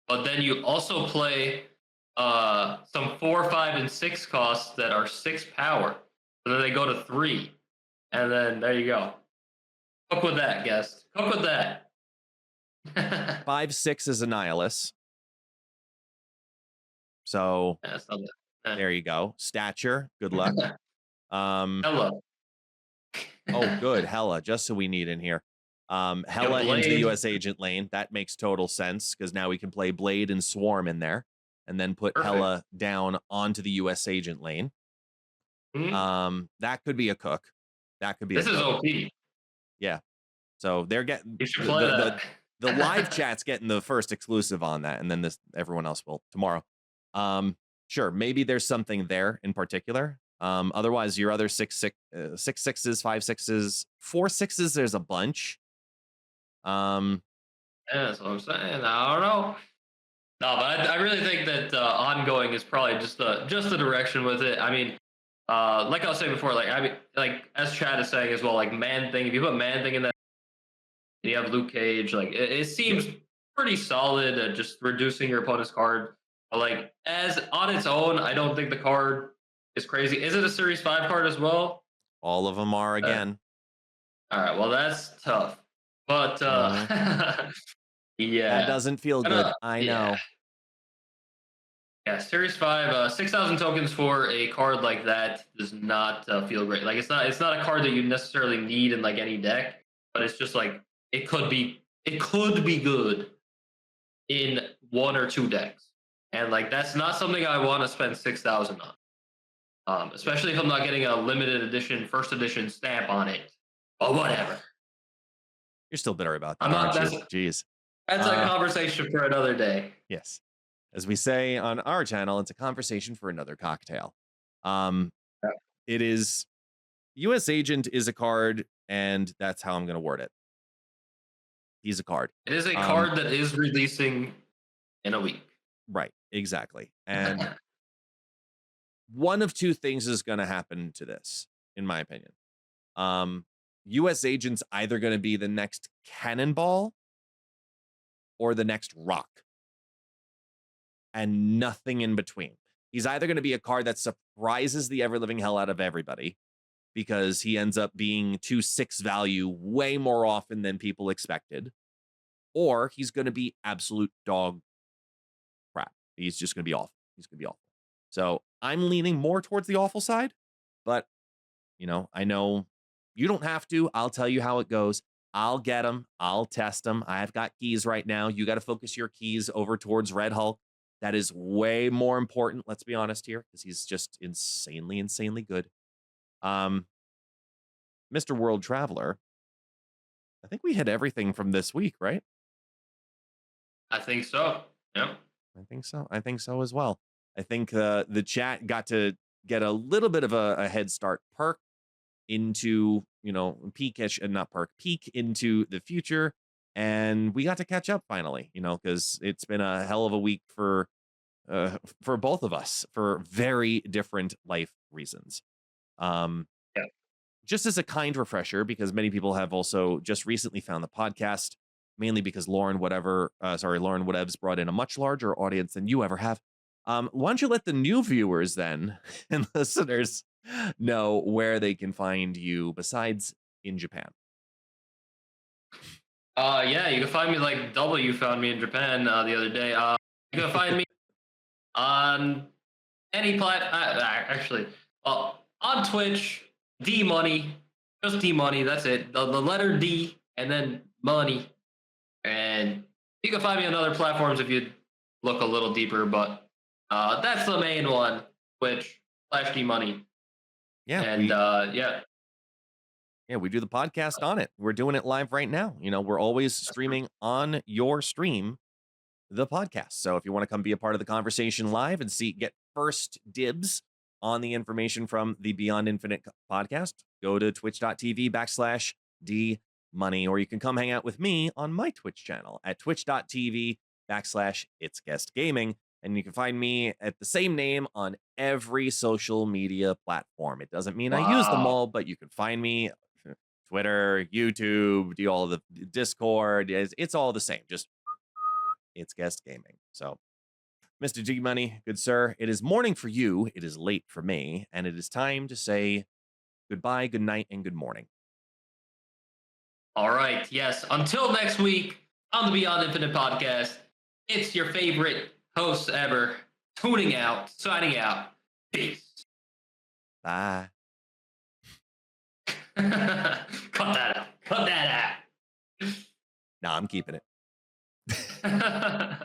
but then you also play some 4, 5, and 6 costs that are 6 power. So then they go to 3. And then there you go. Cook with that, guest. Cook with that. 5/6 is Annihilus. So Yeah, that's not bad. there you go. Stature, good luck. Hello. Oh, good. Hella, just so we need in here. Hella into the US agent lane. That makes total sense, because now we can play Blade and Swarm in there and then put Perfect. Hella down onto the US agent lane. That could be a cook. That could be This a is cook. OP. Yeah. So they're getting You should play that. the live chat's getting the first exclusive on that, and then everyone else will tomorrow. Sure, maybe there's something there in particular. Otherwise, your other 6/6s, 5/6s, 4/6s, there's a bunch. Yeah, that's what I'm saying. I don't know. No, but I really think that ongoing is probably just the direction with it. I mean, like I was saying before, like as Chad is saying as well, like Man Thing. If you put Man Thing in that, and you have Luke Cage, like it seems pretty solid at just reducing your opponent's card. But like as on its own, I don't think the card is crazy. Is it a Series 5 card as well? All of them are again. All right, well that's tough. But yeah, That doesn't feel good. I know. Yeah, Series 5, 6,000 tokens for a card like that does not feel great. Like it's not a card that you necessarily need in like any deck, but it's just like it could be good in 1 or 2 decks. And like that's not something I want to spend 6,000 on. Especially if I'm not getting a limited edition, first edition stamp on it. But whatever. You're still bitter about that, I'm not. aren't you? Jeez. That's a conversation for another day. Yes. As we say on our channel, it's a conversation for another cocktail. It is, US Agent is a card, and that's how I'm going to word it. He's a card. It is a card that is releasing in a week. Right, exactly. And one of 2 things is going to happen to this, in my opinion. US Agent's either going to be the next Cannonball or the next Rock, and nothing in between. He's either going to be a card that surprises the ever-living hell out of everybody, because he ends up being 2/6 value way more often than people expected, or he's going to be absolute dog crap. He's just going to be awful. He's going to be awful. So I'm leaning more towards the awful side, but I know you don't have to. I'll tell you how it goes. I'll get them. I'll test them. I've got keys right now. You got to focus your keys over towards Red Hulk. That is way more important, let's be honest here, because he's just insanely, insanely good. Mr. World Traveler, I think we hit everything from this week, right? I think so. Yep. I think so. I think so as well. I think the chat got to get a little bit of a head start, perk into, peakish and not perk, peek into the future. And we got to catch up finally, because it's been a hell of a week for both of us for very different life reasons. Um, Yeah. just as a kind refresher, because many people have also just recently found the podcast, mainly because Lauren Whatevs brought in a much larger audience than you ever have. Why don't you let the new viewers then and listeners know where they can find you besides in Japan? Yeah, you can find me like W found me in Japan the other day. You can find me on any actually, on Twitch, Dmoney, just Dmoney. That's it. The letter D and then money. And you can find me on other platforms if you look a little deeper, but that's the main one, Twitch / Dmoney. Yeah, And yeah. Yeah, we do the podcast on it. We're doing it live right now. We're always streaming on your stream the podcast. So if you want to come be a part of the conversation live and get first dibs on the information from the Beyond Infinite podcast, go to twitch.tv/DMoney, or you can come hang out with me on my Twitch channel at twitch.tv/ItsGuestGaming. And you can find me at the same name on every social media platform. It doesn't mean I use them Wow. all, but you can find me Twitter, YouTube, do all the Discord. It's all the same. Just It's Guest Gaming. So, Mr. G Money, good sir, it is morning for you. It is late for me, and it is time to say goodbye, good night, and good morning. All right. Yes. Until next week on the Beyond Infinite podcast, it's your favorite hosts ever tuning out, signing out. Peace. Bye. Cut that out. Cut that Nah, I'm keeping it. out.